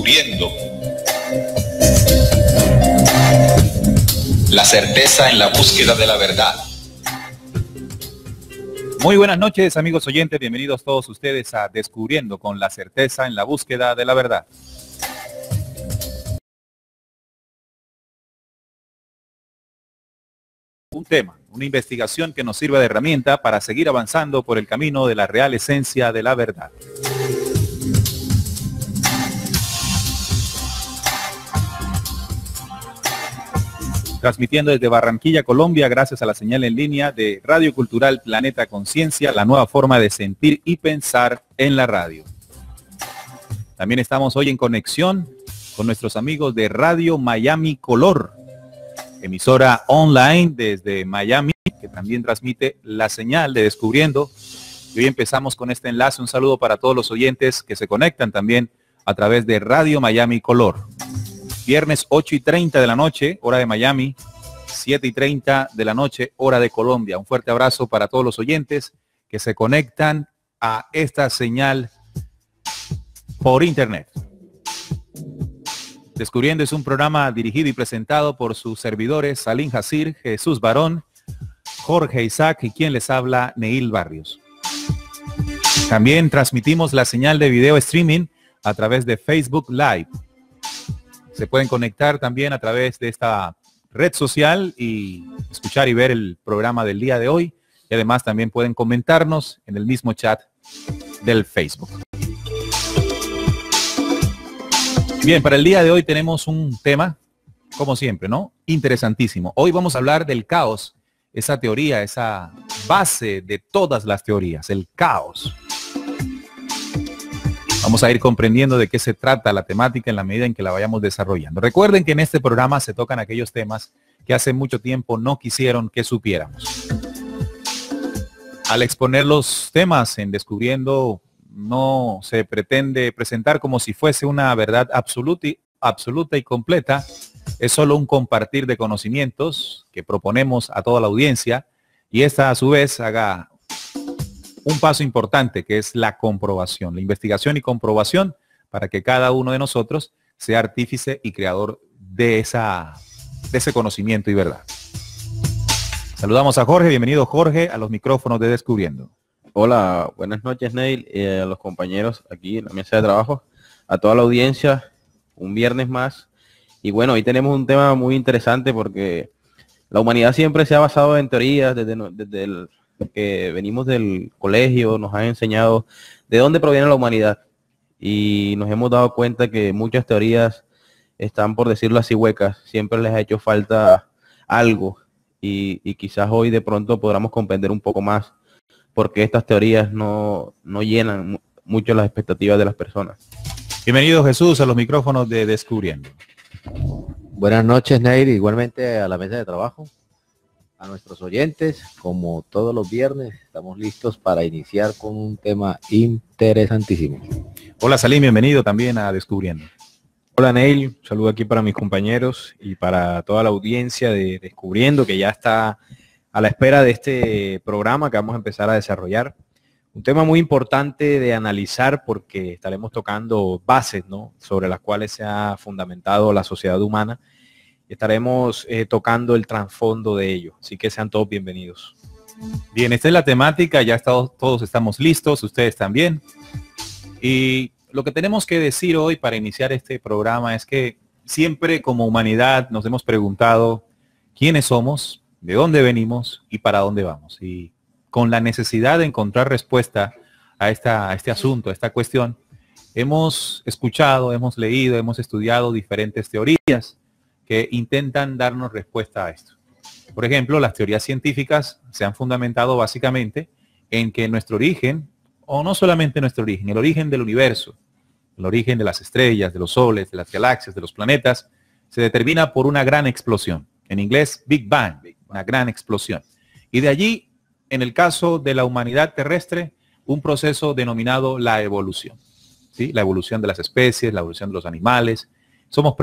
Descubriendo la certeza en la búsqueda de la verdad. Muy buenas noches, amigos oyentes, bienvenidos todos ustedes a Descubriendo con la certeza en la búsqueda de la verdad. Un tema, una investigación que nos sirva de herramienta para seguir avanzando por el camino de la real esencia de la verdad. Transmitiendo desde Barranquilla, Colombia, gracias a la señal en línea de Radio Cultural Planeta Conciencia, la nueva forma de sentir y pensar en la radio. También estamos hoy en conexión con nuestros amigos de Radio Miami Color, emisora online desde Miami, que también transmite la señal de Descubriendo. Y hoy empezamos con este enlace. Un saludo para todos los oyentes que se conectan también a través de Radio Miami Color. Viernes 8:30 de la noche, hora de Miami, 7:30 de la noche, hora de Colombia. Un fuerte abrazo para todos los oyentes que se conectan a esta señal por internet. Descubriendo es un programa dirigido y presentado por sus servidores Salim Hasir, Jesús Barón, Jorge Isaac y quien les habla, Neil Barrios. También transmitimos la señal de video streaming a través de Facebook Live. Se pueden conectar también a través de esta red social y escuchar y ver el programa del día de hoy. Y además también pueden comentarnos en el mismo chat del Facebook. Bien, para el día de hoy tenemos un tema, como siempre, ¿no? Interesantísimo. Hoy vamos a hablar del caos, esa teoría, esa base de todas las teorías, el caos. Vamos a ir comprendiendo de qué se trata la temática en la medida en que la vayamos desarrollando. Recuerden que en este programa se tocan aquellos temas que hace mucho tiempo no quisieron que supiéramos. Al exponer los temas en Descubriendo, no se pretende presentar como si fuese una verdad absoluta y completa. Es solo un compartir de conocimientos que proponemos a toda la audiencia y esta a su vez haga un paso importante, que es la comprobación, la investigación y comprobación para que cada uno de nosotros sea artífice y creador de ese conocimiento y verdad. Saludamos a Jorge. Bienvenido, Jorge, a los micrófonos de Descubriendo. Hola, buenas noches, Neil, a los compañeros aquí en la mesa de trabajo, a toda la audiencia, un viernes más. Y bueno, hoy tenemos un tema muy interesante porque la humanidad siempre se ha basado en teorías desde que venimos del colegio, nos han enseñado de dónde proviene la humanidad y nos hemos dado cuenta que muchas teorías están, por decirlo así, huecas. Siempre les ha hecho falta algo y quizás hoy de pronto podamos comprender un poco más porque estas teorías no llenan mucho las expectativas de las personas. Bienvenido, Jesús, a los micrófonos de Descubriendo. Buenas noches, Neil, igualmente a la mesa de trabajo, a nuestros oyentes. Como todos los viernes, estamos listos para iniciar con un tema interesantísimo. Hola, Salim, bienvenido también a Descubriendo. Hola, Neil, saludo aquí para mis compañeros y para toda la audiencia de Descubriendo, que ya está a la espera de este programa que vamos a empezar a desarrollar. Un tema muy importante de analizar porque estaremos tocando bases, ¿no?, sobre las cuales se ha fundamentado la sociedad humana. Estaremos tocando el trasfondo de ello, así que sean todos bienvenidos. Bien, esta es la temática, ya todos estamos listos, ustedes también. Y lo que tenemos que decir hoy para iniciar este programa es que siempre como humanidad nos hemos preguntado quiénes somos, de dónde venimos y para dónde vamos. Y con la necesidad de encontrar respuesta a este asunto, a esta cuestión, hemos escuchado, hemos leído, hemos estudiado diferentes teorías que intentan darnos respuesta a esto. Por ejemplo, las teorías científicas se han fundamentado básicamente en que nuestro origen, o no solamente nuestro origen, el origen del universo, el origen de las estrellas, de los soles, de las galaxias, de los planetas, se determina por una gran explosión. En inglés, Big Bang, una gran explosión. Y de allí, en el caso de la humanidad terrestre, un proceso denominado la evolución. ¿Sí? La evolución de las especies, la evolución de los animales. Somos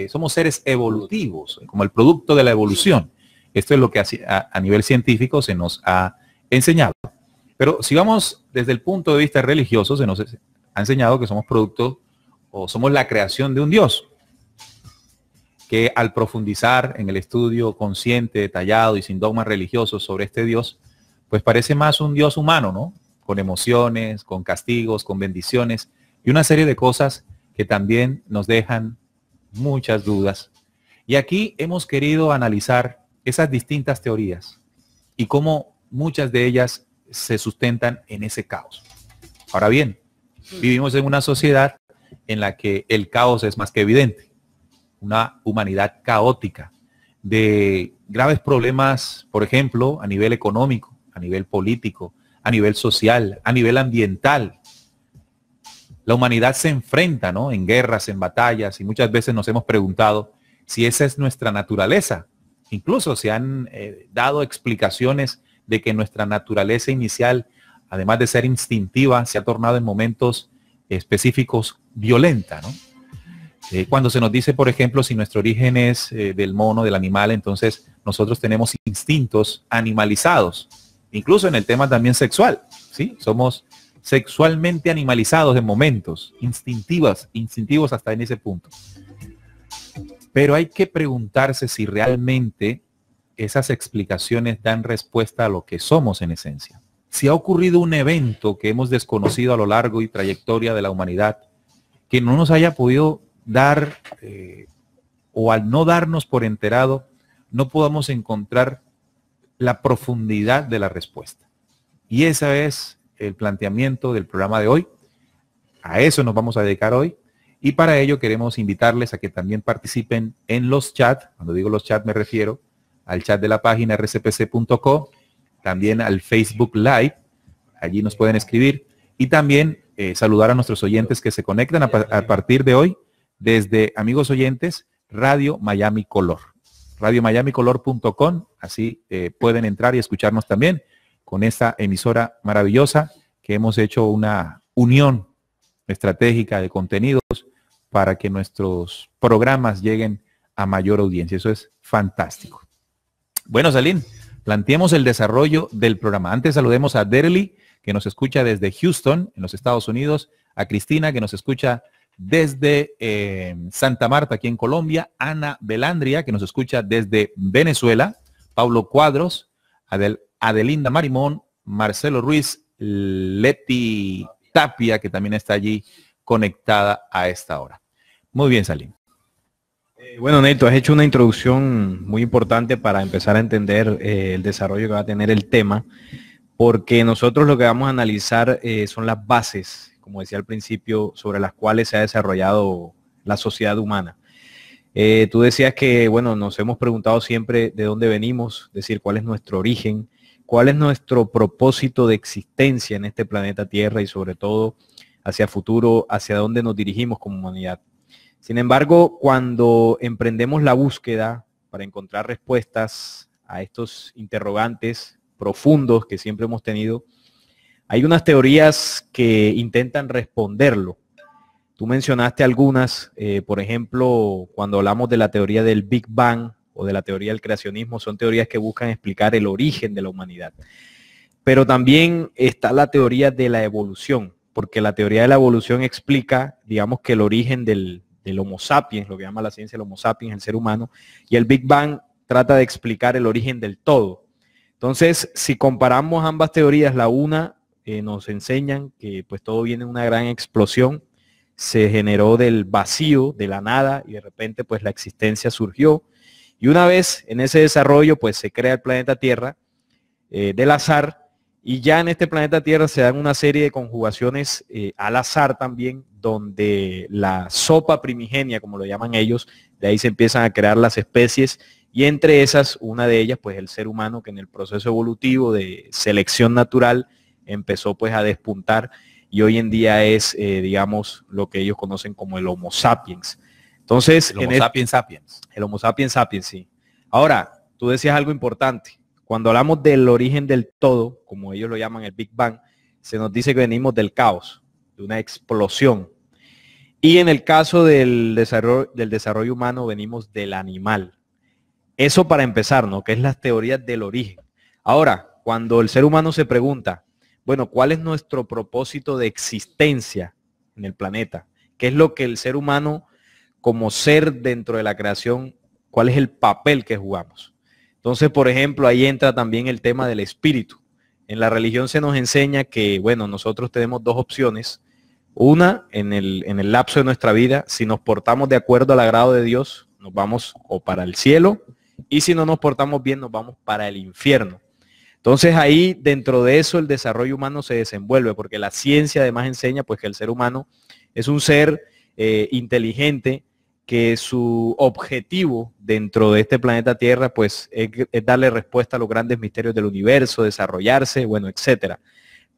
somos seres evolutivos, como el producto de la evolución. Esto es lo que a nivel científico se nos ha enseñado. Pero si vamos desde el punto de vista religioso, se nos ha enseñado que somos producto o somos la creación de un Dios, que al profundizar en el estudio consciente, detallado y sin dogmas religiosos sobre este Dios, pues parece más un Dios humano, ¿no? Con emociones, con castigos, con bendiciones y una serie de cosas que también nos dejan muchas dudas. Y aquí hemos querido analizar esas distintas teorías y cómo muchas de ellas se sustentan en ese caos. Ahora bien, vivimos en una sociedad en la que el caos es más que evidente. Una humanidad caótica, de graves problemas, por ejemplo, a nivel económico, a nivel político, a nivel social, a nivel ambiental. La humanidad se enfrenta, ¿no?, en guerras, en batallas, y muchas veces nos hemos preguntado si esa es nuestra naturaleza. Incluso se han dado explicaciones de que nuestra naturaleza inicial, además de ser instintiva, se ha tornado en momentos específicos violenta, ¿no? Cuando se nos dice, por ejemplo, si nuestro origen es del mono, del animal, entonces nosotros tenemos instintos animalizados, incluso en el tema también sexual, ¿sí? Somos sexualmente animalizados en momentos, instintivos hasta en ese punto. Pero hay que preguntarse si realmente esas explicaciones dan respuesta a lo que somos en esencia. Si ha ocurrido un evento que hemos desconocido a lo largo y trayectoria de la humanidad, que no nos haya podido dar, o al no darnos por enterado, no podamos encontrar la profundidad de la respuesta. Y ese es el planteamiento del programa de hoy. A eso nos vamos a dedicar hoy. Y para ello queremos invitarles a que también participen en los chats. Cuando digo los chats me refiero al chat de la página rcpc.co, también al Facebook Live. Allí nos pueden escribir. Y también saludar a nuestros oyentes que se conectan a partir de hoy desde, amigos oyentes, Radio Miami Color. radiomiamicolor.com, así pueden entrar y escucharnos también con esta emisora maravillosa que hemos hecho una unión estratégica de contenidos para que nuestros programas lleguen a mayor audiencia. Eso es fantástico. Bueno, Salim, planteemos el desarrollo del programa. Antes saludemos a Derely, que nos escucha desde Houston, en los Estados Unidos, a Cristina, que nos escucha desde Santa Marta, aquí en Colombia, Ana Belandria, que nos escucha desde Venezuela, Pablo Cuadros, Adelinda Marimón, Marcelo Ruiz, Leti Tapia, que también está allí conectada a esta hora. Muy bien, Salim. Bueno, Neto, has hecho una introducción muy importante para empezar a entender el desarrollo que va a tener el tema, porque nosotros lo que vamos a analizar son las bases, como decía al principio, sobre las cuales se ha desarrollado la sociedad humana. Tú decías que, bueno, nos hemos preguntado siempre de dónde venimos, es decir, cuál es nuestro origen, cuál es nuestro propósito de existencia en este planeta Tierra y sobre todo hacia futuro, hacia dónde nos dirigimos como humanidad. Sin embargo, cuando emprendemos la búsqueda para encontrar respuestas a estos interrogantes profundos que siempre hemos tenido, hay unas teorías que intentan responderlo. Tú mencionaste algunas, por ejemplo, cuando hablamos de la teoría del Big Bang o de la teoría del creacionismo, son teorías que buscan explicar el origen de la humanidad. Pero también está la teoría de la evolución, porque la teoría de la evolución explica, digamos, que el origen del Homo sapiens, lo que llama la ciencia el Homo sapiens, el ser humano, y el Big Bang trata de explicar el origen del todo. Entonces, si comparamos ambas teorías, la una nos enseñan que pues todo viene de una gran explosión, se generó del vacío, de la nada, y de repente pues la existencia surgió. Y una vez en ese desarrollo pues se crea el planeta Tierra del azar, y ya en este planeta Tierra se dan una serie de conjugaciones al azar también, donde la sopa primigenia, como lo llaman ellos, de ahí se empiezan a crear las especies, y entre esas, una de ellas, pues el ser humano, que en el proceso evolutivo de selección natural empezó pues a despuntar, y hoy en día es, digamos, lo que ellos conocen como el Homo sapiens. Entonces, el Homo sapiens sapiens. El Homo sapiens sapiens, sí. Ahora, tú decías algo importante. Cuando hablamos del origen del todo, como ellos lo llaman el Big Bang, se nos dice que venimos del caos, de una explosión. Y en el caso del desarrollo humano, venimos del animal. Eso para empezar, ¿no? Que es las teorías del origen. Ahora, cuando el ser humano se pregunta, bueno, ¿cuál es nuestro propósito de existencia en el planeta? qué es lo que el ser humano como ser dentro de la creación, cuál es el papel que jugamos. Entonces, por ejemplo, ahí entra también el tema del espíritu. En la religión se nos enseña que, bueno, nosotros tenemos dos opciones. Una, en el lapso de nuestra vida, si nos portamos de acuerdo al agrado de Dios, nos vamos o para el cielo, y si no nos portamos bien, nos vamos para el infierno. Entonces ahí, dentro de eso, el desarrollo humano se desenvuelve, porque la ciencia además enseña pues que el ser humano es un ser inteligente, que su objetivo dentro de este planeta Tierra pues es darle respuesta a los grandes misterios del universo, desarrollarse, bueno, etcétera.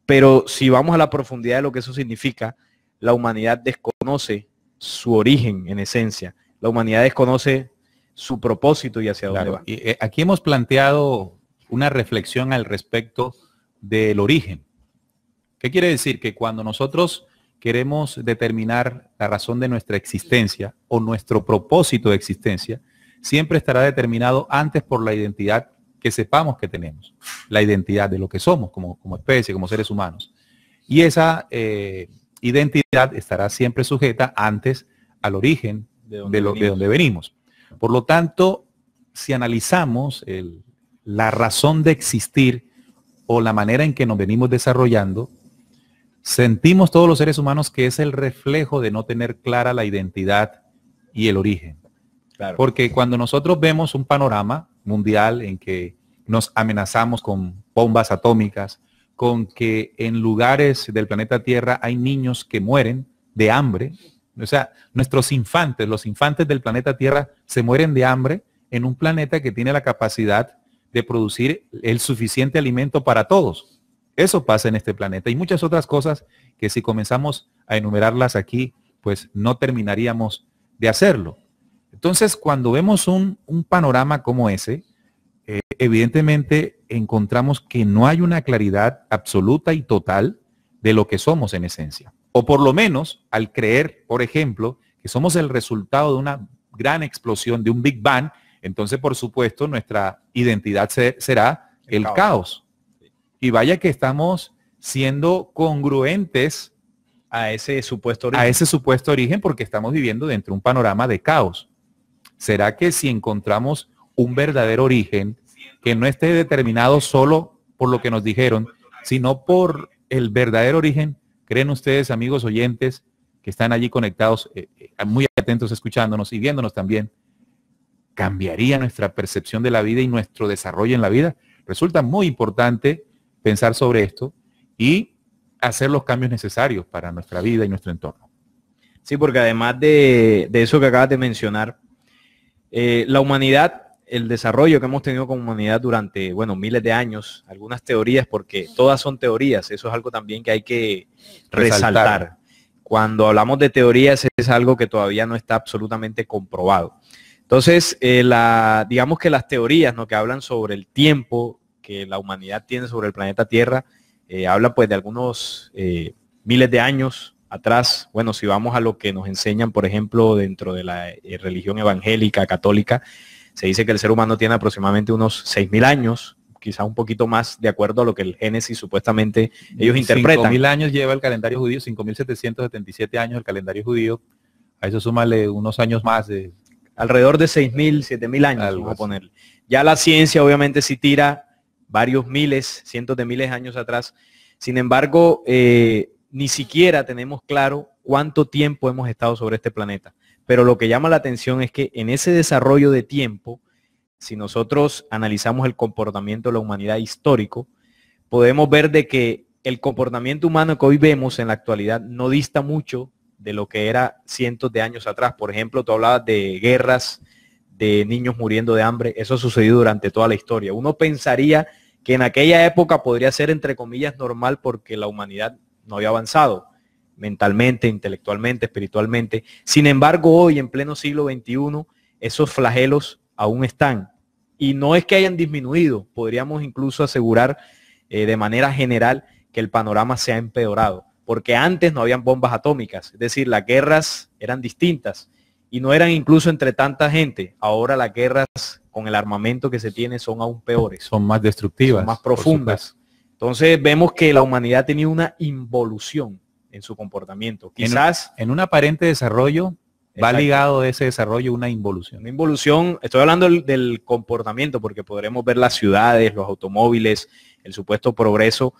Pero si vamos a la profundidad de lo que eso significa, la humanidad desconoce su origen en esencia. La humanidad desconoce su propósito y hacia dónde va. Y, aquí hemos planteado una reflexión al respecto del origen. ¿Qué quiere decir? Que cuando nosotros queremos determinar la razón de nuestra existencia o nuestro propósito de existencia, siempre estará determinado antes por la identidad que sepamos que tenemos, la identidad de lo que somos como especie, como seres humanos. Y esa identidad estará siempre sujeta antes al origen de donde venimos. Por lo tanto, si analizamos la razón de existir o la manera en que nos venimos desarrollando, sentimos todos los seres humanos que es el reflejo de no tener clara la identidad y el origen. Claro. Porque cuando nosotros vemos un panorama mundial en que nos amenazamos con bombas atómicas, con que en lugares del planeta Tierra hay niños que mueren de hambre, o sea, nuestros infantes, los infantes del planeta Tierra se mueren de hambre en un planeta que tiene la capacidad de producir el suficiente alimento para todos. Eso pasa en este planeta y muchas otras cosas que si comenzamos a enumerarlas aquí, pues no terminaríamos de hacerlo. Entonces, cuando vemos un panorama como ese, evidentemente encontramos que no hay una claridad absoluta y total de lo que somos en esencia. O por lo menos, al creer, por ejemplo, que somos el resultado de una gran explosión, de un Big Bang, entonces, por supuesto, nuestra identidad será el caos. Y vaya que estamos siendo congruentes a ese supuesto origen porque estamos viviendo dentro de un panorama de caos. ¿Será que si encontramos un verdadero origen que no esté determinado solo por lo que nos dijeron, sino por el verdadero origen, creen ustedes, amigos oyentes, que están allí conectados, muy atentos escuchándonos y viéndonos también, cambiaría nuestra percepción de la vida y nuestro desarrollo en la vida? Resulta muy importante pensar sobre esto y hacer los cambios necesarios para nuestra vida y nuestro entorno. Sí, porque además de eso que acabas de mencionar, la humanidad, el desarrollo que hemos tenido como humanidad durante, bueno, miles de años, algunas teorías, porque todas son teorías, eso es algo también que hay que resaltar. Cuando hablamos de teorías es algo que todavía no está absolutamente comprobado. Entonces, digamos que las teorías, ¿no?, que hablan sobre el tiempo que la humanidad tiene sobre el planeta Tierra, habla pues de algunos miles de años atrás. Bueno, si vamos a lo que nos enseñan, por ejemplo, dentro de la religión evangélica, católica, se dice que el ser humano tiene aproximadamente unos 6.000 años, quizás un poquito más, de acuerdo a lo que el Génesis supuestamente ellos interpretan. 5.000 años lleva el calendario judío, 5.777 años el calendario judío. A eso súmale unos años más de... Alrededor de 6.000, 7.000 años, vamos a ponerle. Ya la ciencia obviamente sí tira varios miles, cientos de miles de años atrás. Sin embargo, ni siquiera tenemos claro cuánto tiempo hemos estado sobre este planeta. Pero lo que llama la atención es que en ese desarrollo de tiempo, si nosotros analizamos el comportamiento de la humanidad histórico, podemos ver de que el comportamiento humano que hoy vemos en la actualidad no dista mucho de lo que era cientos de años atrás. Por ejemplo, tú hablabas de guerras, de niños muriendo de hambre. Eso ha sucedido durante toda la historia. Uno pensaría que en aquella época podría ser, entre comillas, normal porque la humanidad no había avanzado mentalmente, intelectualmente, espiritualmente. Sin embargo, hoy, en pleno siglo XXI, esos flagelos aún están. Y no es que hayan disminuido, podríamos incluso asegurar de manera general que el panorama se ha empeorado. Porque antes no habían bombas atómicas, es decir, las guerras eran distintas y no eran incluso entre tanta gente. Ahora las guerras con el armamento que se tiene son aún peores. Son más destructivas. Son más profundas. Entonces vemos que la humanidad ha tenido una involución en su comportamiento. Quizás en un aparente desarrollo va Exacto. ligado a ese desarrollo una involución. una involución, estoy hablando del comportamiento, porque podremos ver las ciudades, los automóviles, el supuesto progreso,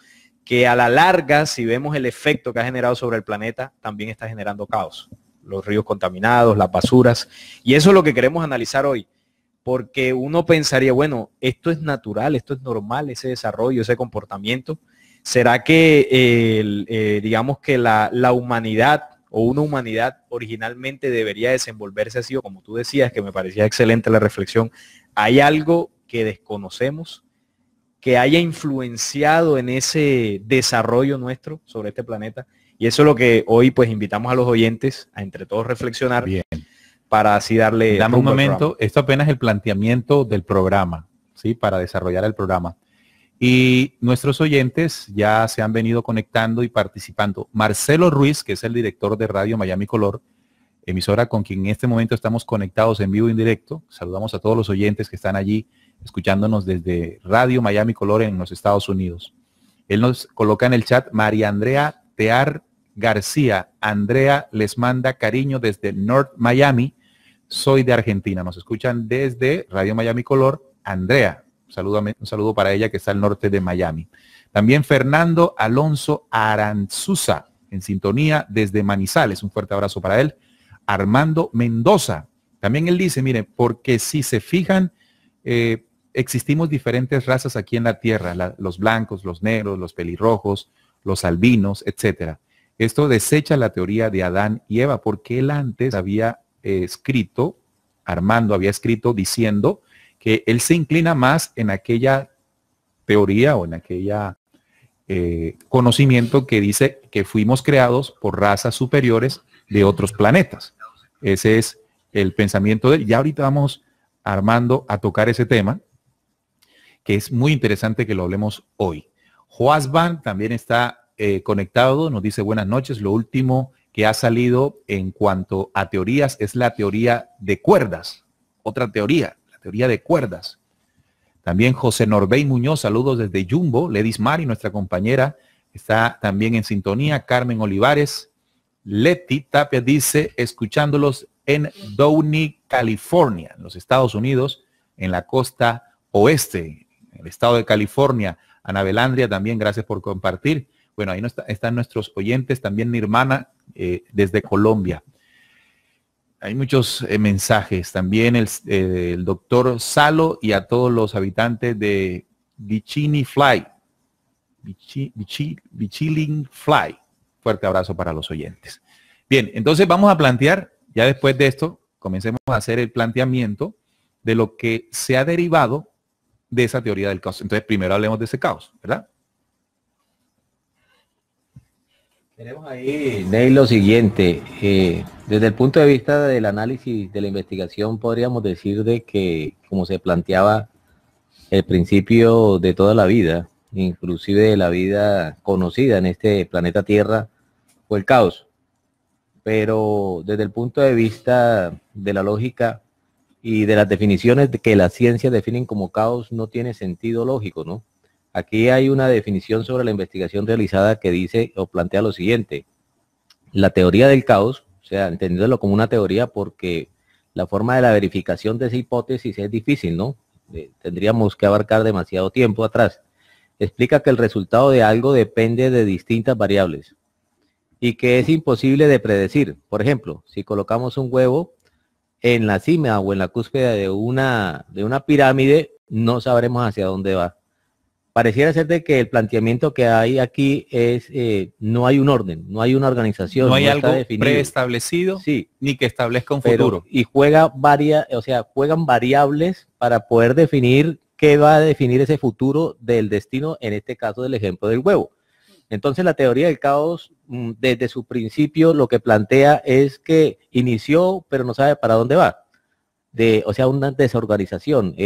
que a la larga, si vemos el efecto que ha generado sobre el planeta, también está generando caos. Los ríos contaminados, las basuras, y eso es lo que queremos analizar hoy, porque uno pensaría, bueno, esto es natural, esto es normal, ese desarrollo, ese comportamiento. ¿Será que, digamos que la humanidad o una humanidad originalmente debería desenvolverse así, o como tú decías, que me parecía excelente la reflexión, hay algo que desconocemos, que haya influenciado en ese desarrollo nuestro sobre este planeta? Y eso es lo que hoy pues invitamos a los oyentes a entre todos reflexionar. Bien. Para así darle... Dame un rumbo al momento, programa. esto apenas es el planteamiento del programa, ¿sí? Para desarrollar el programa. Y nuestros oyentes ya se han venido conectando y participando. Marcelo Ruiz, que es el director de Radio Miami Color, emisora con quien en este momento estamos conectados en vivo y en directo. Saludamos a todos los oyentes que están allí escuchándonos desde Radio Miami Color en los Estados Unidos. Él nos coloca en el chat: María Andrea Tear García, Andrea les manda cariño desde North Miami, soy de Argentina. Nos escuchan desde Radio Miami Color. Andrea, un saludo para ella que está al norte de Miami. También Fernando Alonso Aranzuza, en sintonía desde Manizales, un fuerte abrazo para él. Armando Mendoza, también él dice, miren, porque si se fijan, existimos diferentes razas aquí en la tierra, los blancos, los negros, los pelirrojos, los albinos, etcétera. Esto desecha la teoría de Adán y Eva, porque él antes había escrito, Armando había escrito diciendo que él se inclina más en aquella teoría o en aquella conocimiento que dice que fuimos creados por razas superiores de otros planetas. Ese es el pensamiento de él. Ya ahorita vamos, Armando, a tocar ese tema, que es muy interesante que lo hablemos hoy. Joasban también está conectado, nos dice buenas noches. Lo último que ha salido en cuanto a teorías es la teoría de cuerdas. Otra teoría, la teoría de cuerdas. También José Norbey Muñoz, saludos desde Jumbo. Ledis Mari, nuestra compañera, está también en sintonía. Carmen Olivares. Leti Tapia dice, escuchándolos en Downey, California, en los Estados Unidos, en la costa oeste, en el estado de California. Ana Belandria también, gracias por compartir. Bueno, ahí están nuestros oyentes, también mi hermana desde Colombia. Hay muchos mensajes, también el doctor Salo y a todos los habitantes de Bichini Fly, Bichiling Fly. Fuerte abrazo para los oyentes. Bien, entonces vamos a plantear, ya después de esto, comencemos a hacer el planteamiento de lo que se ha derivado de esa teoría del caos. Entonces primero hablemos de ese caos, ¿verdad? Tenemos ahí, Neil, lo siguiente. Desde el punto de vista del análisis de la investigación, podríamos decir de que, como se planteaba, el principio de toda la vida, inclusive de la vida conocida en este planeta Tierra, fue el caos. Pero desde el punto de vista de la lógica y de las definiciones que la ciencia definen como caos, no tiene sentido lógico, ¿no? Aquí hay una definición sobre la investigación realizada que dice o plantea lo siguiente: la teoría del caos, o sea, entendiéndolo como una teoría porque la forma de la verificación de esa hipótesis es difícil, ¿no? Tendríamos que abarcar demasiado tiempo atrás. Explica que el resultado de algo depende de distintas variables y que es imposible de predecir. Por ejemplo, si colocamos un huevo en la cima o en la cúspide de una pirámide, no sabremos hacia dónde va. Pareciera ser de que el planteamiento que hay aquí es, no hay un orden, no hay una organización. No hay algo definido, preestablecido, sí, ni que establezca un futuro. y juegan variables para poder definir qué va a definir ese futuro del destino, en este caso del ejemplo del huevo. Entonces la teoría del caos, desde su principio, lo que plantea es que inició, pero no sabe para dónde va. O sea, una desorganización,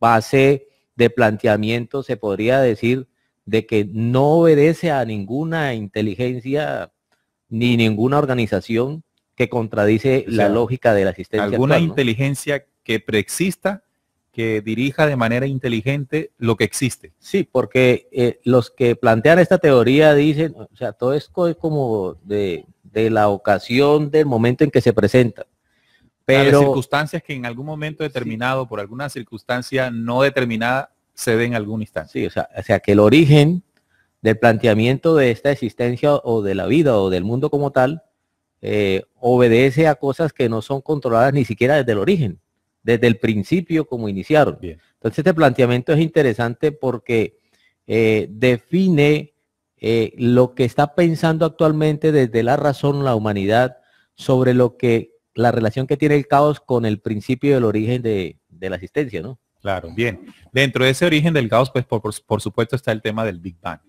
base de planteamiento, se podría decir, de que no obedece a ninguna inteligencia ni ninguna organización que contradice la lógica de la existencia alguna actual, ¿no? inteligencia que preexista que dirija de manera inteligente lo que existe. Sí, porque los que plantean esta teoría dicen, o sea, todo esto es como de la ocasión del momento en que se presenta. Pero Pero circunstancias que en algún momento determinado, por alguna circunstancia no determinada, se den en algún instante. sí, o sea, que el origen del planteamiento de esta existencia o de la vida o del mundo como tal obedece a cosas que no son controladas ni siquiera desde el origen, desde el principio como iniciaron. Bien. Entonces este planteamiento es interesante porque define lo que está pensando actualmente desde la razón la humanidad sobre lo que la relación que tiene el caos con el principio del origen de la existencia, ¿no? Claro, bien. Dentro de ese origen del caos, pues por supuesto está el tema del Big Bang.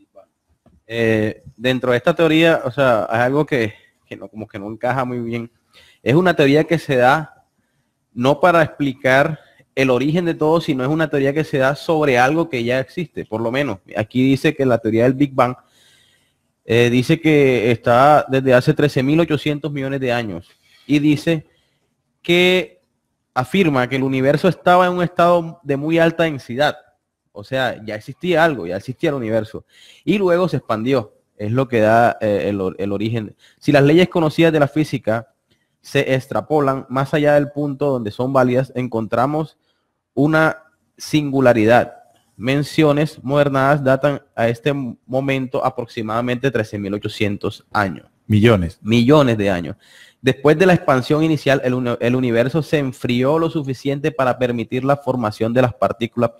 Dentro de esta teoría, o sea, es algo que no, como que no encaja muy bien. Es una teoría que se da no para explicar el origen de todo, sino es una teoría que se da sobre algo que ya existe, por lo menos. Aquí dice que la teoría del Big Bang dice que está desde hace 13.800 millones de años y dice que afirma que el universo estaba en un estado de muy alta densidad. O sea, ya existía algo, ya existía el universo. Y luego se expandió. Es lo que da el origen. Si las leyes conocidas de la física se extrapolan más allá del punto donde son válidas, encontramos una singularidad. Menciones modernas datan a este momento aproximadamente 13.800 años. Millones. Millones de años. Después de la expansión inicial, el universo se enfrió lo suficiente para permitir la formación de las partículas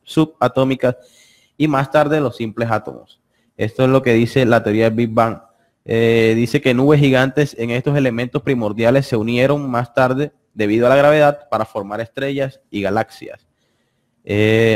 subatómicas y más tarde los simples átomos. Esto es lo que dice la teoría del Big Bang. Dice que nubes gigantes en estos elementos primordiales se unieron más tarde debido a la gravedad para formar estrellas y galaxias.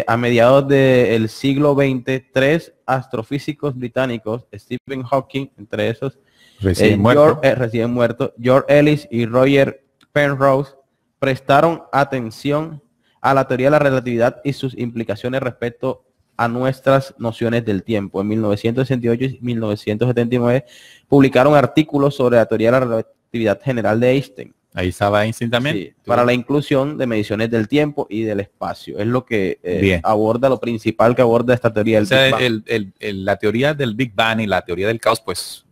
A mediados del siglo XX, 3 astrofísicos británicos, Stephen Hawking, entre esos, recién muerto, George Ellis y Roger Penrose, prestaron atención a la teoría de la relatividad y sus implicaciones respecto a nuestras nociones del tiempo. En 1968 y 1979 publicaron artículos sobre la teoría de la relatividad general de Einstein. Ahí estaba Einstein también. Sí, para la inclusión de mediciones del tiempo y del espacio. Es lo que aborda, lo principal que aborda esta teoría del Big Bang. La teoría del Big Bang y la teoría del caos, pues,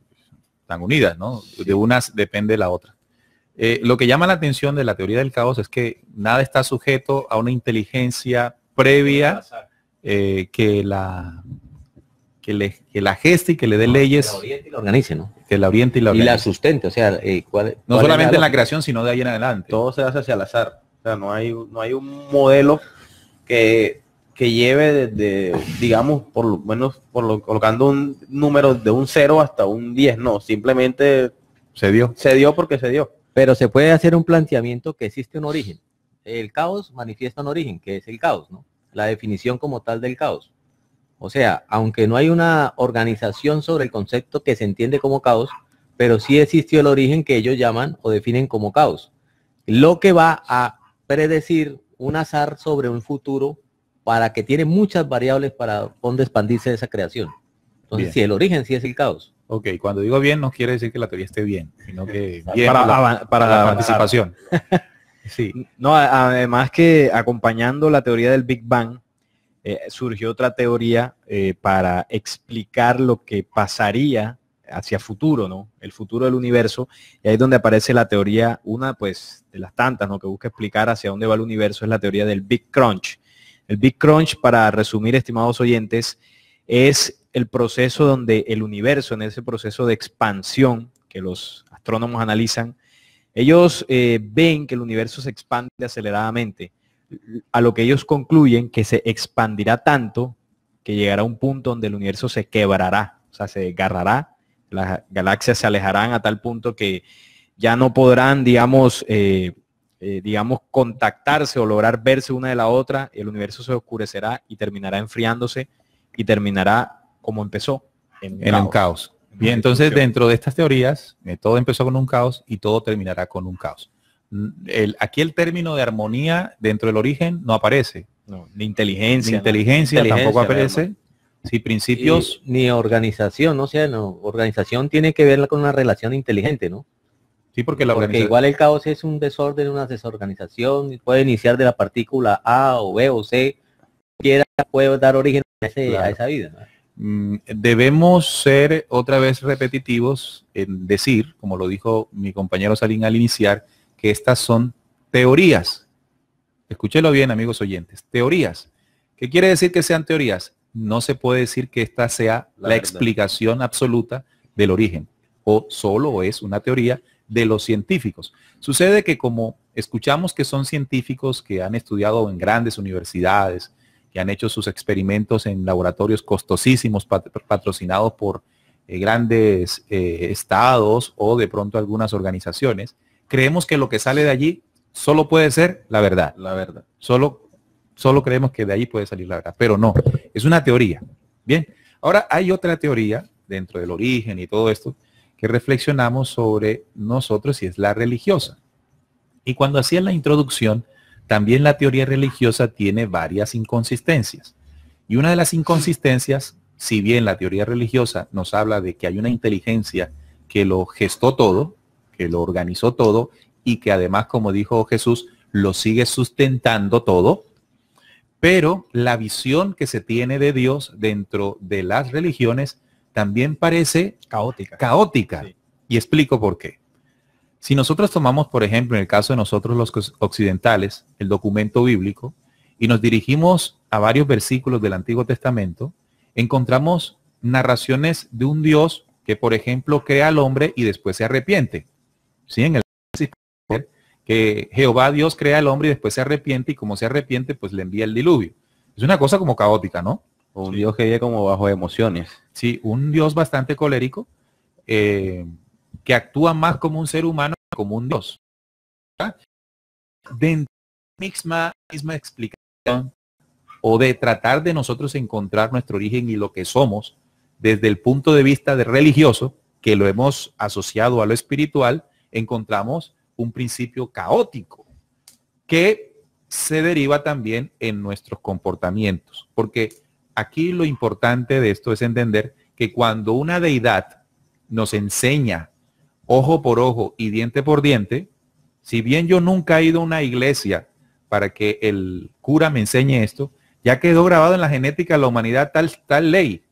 están unidas, ¿no? Sí. De unas depende de la otra. Lo que llama la atención de la teoría del caos es que nada está sujeto a una inteligencia previa que la geste y que le dé leyes. Que la oriente y la organice, ¿no? Que la oriente y la organice. Y la sustente, o sea, no solamente en la creación, sino de ahí en adelante. Todo se hace hacia el azar. O sea, no hay un modelo que lleve desde, digamos, por lo menos colocando un número de un 0 hasta un 10. No, simplemente se dio porque se dio. Pero se puede hacer un planteamiento que existe un origen. El caos manifiesta un origen, que es el caos, ¿no? La definición como tal del caos. O sea, aunque no hay una organización sobre el concepto que se entiende como caos, pero sí existió el origen que ellos llaman o definen como caos. Lo que va a predecir un azar sobre un futuro para que tiene muchas variables para donde expandirse esa creación. Entonces, sí, el origen sí es el caos. Ok, cuando digo bien no quiere decir que la teoría esté bien, sino que bien para la participación. Sí. No, además que acompañando la teoría del Big Bang, surgió otra teoría para explicar lo que pasaría hacia futuro, ¿no? El futuro del universo. Y ahí es donde aparece la teoría, una pues de las tantas, ¿no?, que busca explicar hacia dónde va el universo, es la teoría del Big Crunch. El Big Crunch, para resumir, estimados oyentes, es el proceso donde el universo, en ese proceso de expansión que los astrónomos analizan, ellos ven que el universo se expande aceleradamente, a lo que ellos concluyen que se expandirá tanto que llegará a un punto donde el universo se quebrará, o sea, se desgarrará, las galaxias se alejarán a tal punto que ya no podrán, digamos, contactarse o lograr verse una de la otra, el universo se oscurecerá y terminará enfriándose y terminará como empezó, en un caos. Bien, entonces dentro de estas teorías, todo empezó con un caos y todo terminará con un caos. Aquí el término de armonía dentro del origen no aparece. No, ni inteligencia. Ni inteligencia tampoco aparece. Sí, principios. Ni organización, ¿no? O sea, no, organización tiene que ver con una relación inteligente, ¿no? Sí, porque la Porque organización... igual el caos es un desorden, una desorganización, puede iniciar de la partícula A o B o C, quiera puede dar origen a, Claro. a esa vida, ¿no? Debemos ser otra vez repetitivos en decir, como lo dijo mi compañero Salín al iniciar, que estas son teorías. Escúchelo bien, amigos oyentes. Teorías. ¿Qué quiere decir que sean teorías? No se puede decir que esta sea la explicación absoluta del origen, o solo es una teoría de los científicos. Sucede que como escuchamos que son científicos que han estudiado en grandes universidades, que han hecho sus experimentos en laboratorios costosísimos patrocinados por grandes estados o de pronto algunas organizaciones, creemos que lo que sale de allí solo puede ser la verdad. La verdad. Solo creemos que de ahí puede salir la verdad, pero no, es una teoría. Bien, ahora hay otra teoría dentro del origen y todo esto que reflexionamos sobre nosotros y es la religiosa. Y cuando hacía la introducción, también la teoría religiosa tiene varias inconsistencias. Y una de las inconsistencias, si bien la teoría religiosa nos habla de que hay una inteligencia que lo gestó todo, que lo organizó todo y que además, como dijo Jesús, lo sigue sustentando todo, pero la visión que se tiene de Dios dentro de las religiones también parece caótica. Sí. Y explico por qué. Si nosotros tomamos, por ejemplo, en el caso de nosotros los occidentales, el documento bíblico, y nos dirigimos a varios versículos del Antiguo Testamento, encontramos narraciones de un Dios que, por ejemplo, crea al hombre y después se arrepiente. ¿Sí? En el que Jehová Dios crea al hombre y después se arrepiente, y como se arrepiente, pues le envía el diluvio. Es una cosa como caótica, ¿no? O un Dios que vive como bajo emociones. Sí, un Dios bastante colérico, que actúa más como un ser humano que como un Dios. Dentro de la misma explicación o de tratar de nosotros encontrar nuestro origen y lo que somos desde el punto de vista de religioso, que lo hemos asociado a lo espiritual, encontramos un principio caótico que se deriva también en nuestros comportamientos. Porque aquí lo importante de esto es entender que cuando una deidad nos enseña ojo por ojo y diente por diente, si bien yo nunca he ido a una iglesia para que el cura me enseñe esto, ya quedó grabado en la genética de la humanidad tal ley,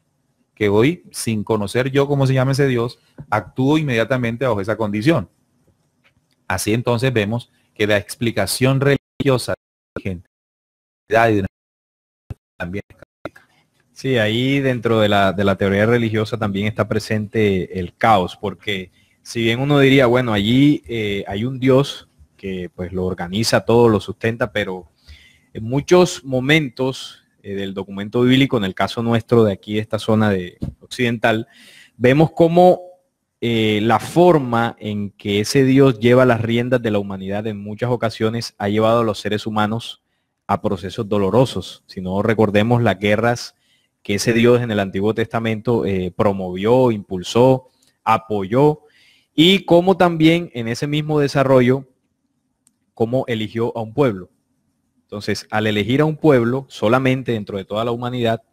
que hoy, sin conocer yo cómo se llama ese Dios, actúo inmediatamente bajo esa condición. Así entonces vemos que la explicación religiosa también. Sí, ahí dentro de la teoría religiosa también está presente el caos, porque si bien uno diría, bueno, allí hay un Dios que pues lo organiza todo, lo sustenta, pero en muchos momentos del documento bíblico, en el caso nuestro de aquí, de esta zona de occidental, vemos cómo la forma en que ese Dios lleva las riendas de la humanidad en muchas ocasiones ha llevado a los seres humanos a procesos dolorosos. Si no recordemos las guerras que ese Dios en el Antiguo Testamento promovió, impulsó, apoyó, y cómo también en ese mismo desarrollo, cómo eligió a un pueblo. Entonces, al elegir a un pueblo solamente dentro de toda la humanidad,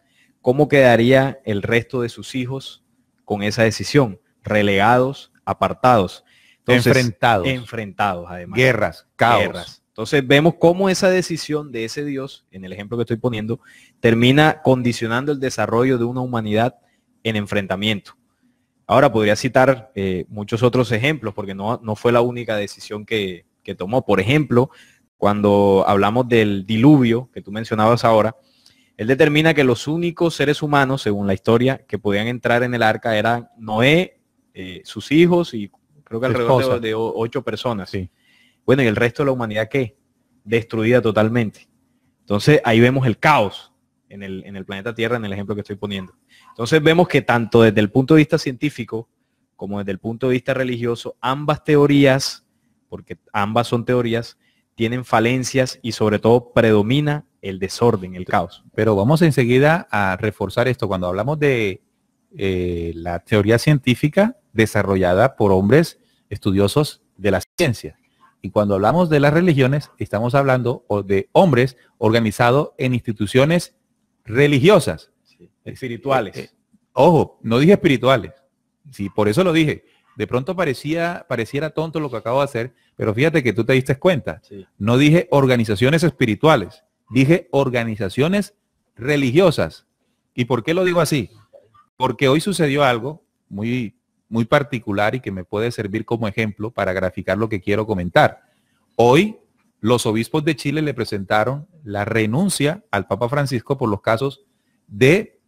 ¿cómo quedaría el resto de sus hijos con esa decisión? Relegados, apartados. Entonces, enfrentados además. Guerras, caos. Entonces vemos cómo esa decisión de ese Dios, en el ejemplo que estoy poniendo, termina condicionando el desarrollo de una humanidad en enfrentamiento. Ahora podría citar muchos otros ejemplos, porque no fue la única decisión que tomó. Por ejemplo, cuando hablamos del diluvio, que tú mencionabas ahora, él determina que los únicos seres humanos, según la historia, que podían entrar en el arca eran Noé, sus hijos y creo que alrededor de 8 personas. Sí. Bueno, ¿y el resto de la humanidad qué? Destruida totalmente. Entonces ahí vemos el caos en el planeta Tierra, en el ejemplo que estoy poniendo. Entonces vemos que tanto desde el punto de vista científico como desde el punto de vista religioso, ambas teorías, porque ambas son teorías, tienen falencias y sobre todo predomina el desorden, el caos. Pero vamos enseguida a reforzar esto. Cuando hablamos de la teoría científica desarrollada por hombres estudiosos de la ciencia. Y cuando hablamos de las religiones, estamos hablando de hombres organizados en instituciones religiosas. Sí, espirituales. Ojo, no dije espirituales. Sí, por eso lo dije. De pronto pareciera tonto lo que acabo de hacer, pero fíjate que tú te diste cuenta. Sí. No dije organizaciones espirituales, dije organizaciones religiosas. ¿Y por qué lo digo así? Porque hoy sucedió algo muy, muy particular y que me puede servir como ejemplo para graficar lo que quiero comentar. Hoy los obispos de Chile le presentaron la renuncia al Papa Francisco por los casos de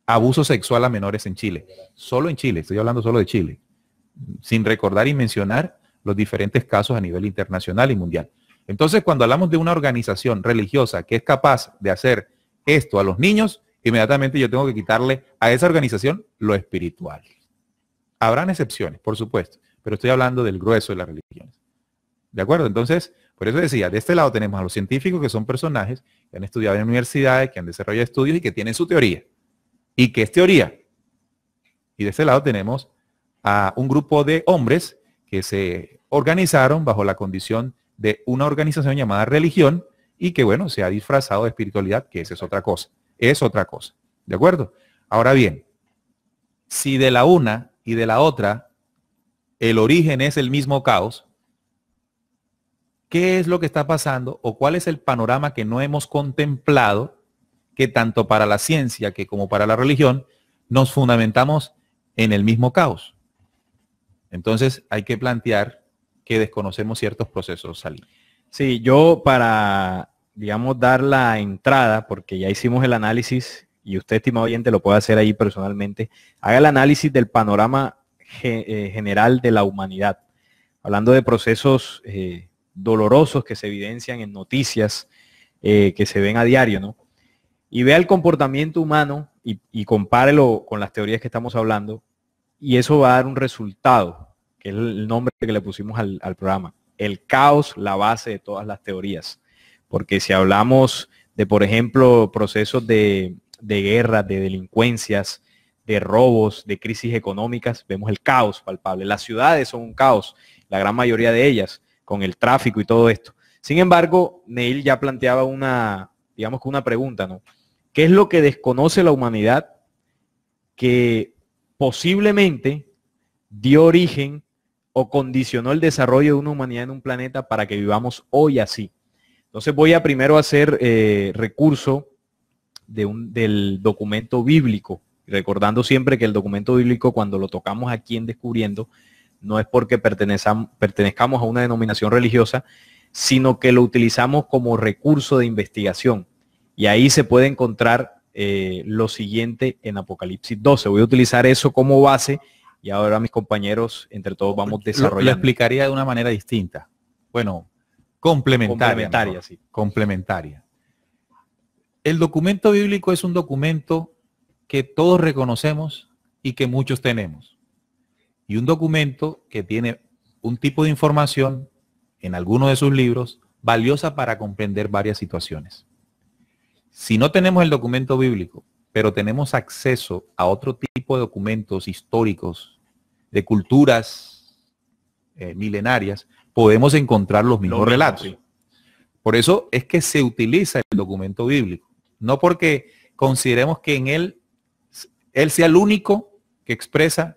abuso sexual a menores en Chile. Solo en Chile, estoy hablando solo de Chile, sin recordar y mencionar los diferentes casos a nivel internacional y mundial. Entonces, cuando hablamos de una organización religiosa que es capaz de hacer esto a los niños, inmediatamente yo tengo que quitarle a esa organización lo espiritual. Habrán excepciones, por supuesto, pero estoy hablando del grueso de las religiones. ¿De acuerdo? Entonces, por eso decía, de este lado tenemos a los científicos que son personajes que han estudiado en universidades, que han desarrollado estudios y que tienen su teoría. ¿Y qué es teoría? Y de este lado tenemos a un grupo de hombres que se organizaron bajo la condición de una organización llamada religión y que, bueno, se ha disfrazado de espiritualidad, que esa es otra cosa. Es otra cosa. ¿De acuerdo? Ahora bien, si de la una y de la otra el origen es el mismo caos, ¿qué es lo que está pasando o cuál es el panorama que no hemos contemplado que tanto para la ciencia que como para la religión nos fundamentamos en el mismo caos? Entonces hay que plantear que desconocemos ciertos procesos salientes. Sí, yo para, digamos, dar la entrada, porque ya hicimos el análisis y usted, estimado oyente, lo puede hacer ahí personalmente, haga el análisis del panorama general de la humanidad, hablando de procesos dolorosos que se evidencian en noticias que se ven a diario, ¿no? Y vea el comportamiento humano y compárelo con las teorías que estamos hablando, y eso va a dar un resultado, que es el nombre que le pusimos al programa. El caos, la base de todas las teorías. Porque si hablamos de, por ejemplo, procesos de guerra, de delincuencias, de robos, de crisis económicas, vemos el caos palpable. Las ciudades son un caos, la gran mayoría de ellas, con el tráfico y todo esto. Sin embargo, Neil ya planteaba una pregunta, ¿no? ¿Qué es lo que desconoce la humanidad que posiblemente dio origen o condicionó el desarrollo de una humanidad en un planeta para que vivamos hoy así? Entonces voy a primero hacer recurso del documento bíblico, recordando siempre que el documento bíblico, cuando lo tocamos aquí en Descubriendo, no es porque pertenezcamos a una denominación religiosa, sino que lo utilizamos como recurso de investigación. Y ahí se puede encontrar lo siguiente en Apocalipsis 12. Voy a utilizar eso como base y ahora mis compañeros, entre todos, vamos desarrollando. Lo explicaría de una manera distinta. Bueno, complementaria. Sí. Complementaria. El documento bíblico es un documento que todos reconocemos y que muchos tenemos. Y un documento que tiene un tipo de información en alguno de sus libros valiosa para comprender varias situaciones. Si no tenemos el documento bíblico, pero tenemos acceso a otro tipo de documentos históricos, de culturas milenarias, podemos encontrar los mismos relatos. Sí. Por eso es que se utiliza el documento bíblico. No porque consideremos que en él sea el único que expresa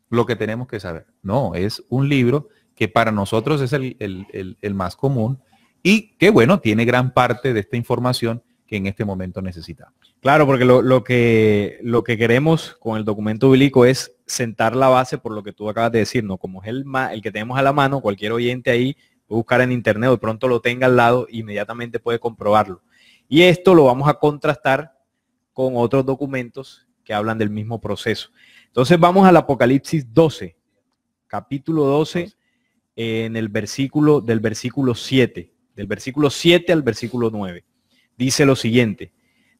lo que tenemos que saber. No, es un libro que para nosotros es el más común y que, bueno, tiene gran parte de esta información que en este momento necesitamos. Claro, porque lo que queremos con el documento bíblico es sentar la base por lo que tú acabas de decir, ¿no? Como es el que tenemos a la mano, cualquier oyente ahí puede buscar en internet o de pronto lo tenga al lado, inmediatamente puede comprobarlo. Y esto lo vamos a contrastar con otros documentos que hablan del mismo proceso. Entonces vamos al Apocalipsis 12, capítulo 12, en el versículo 7, del versículo 7 al versículo 9. Dice lo siguiente: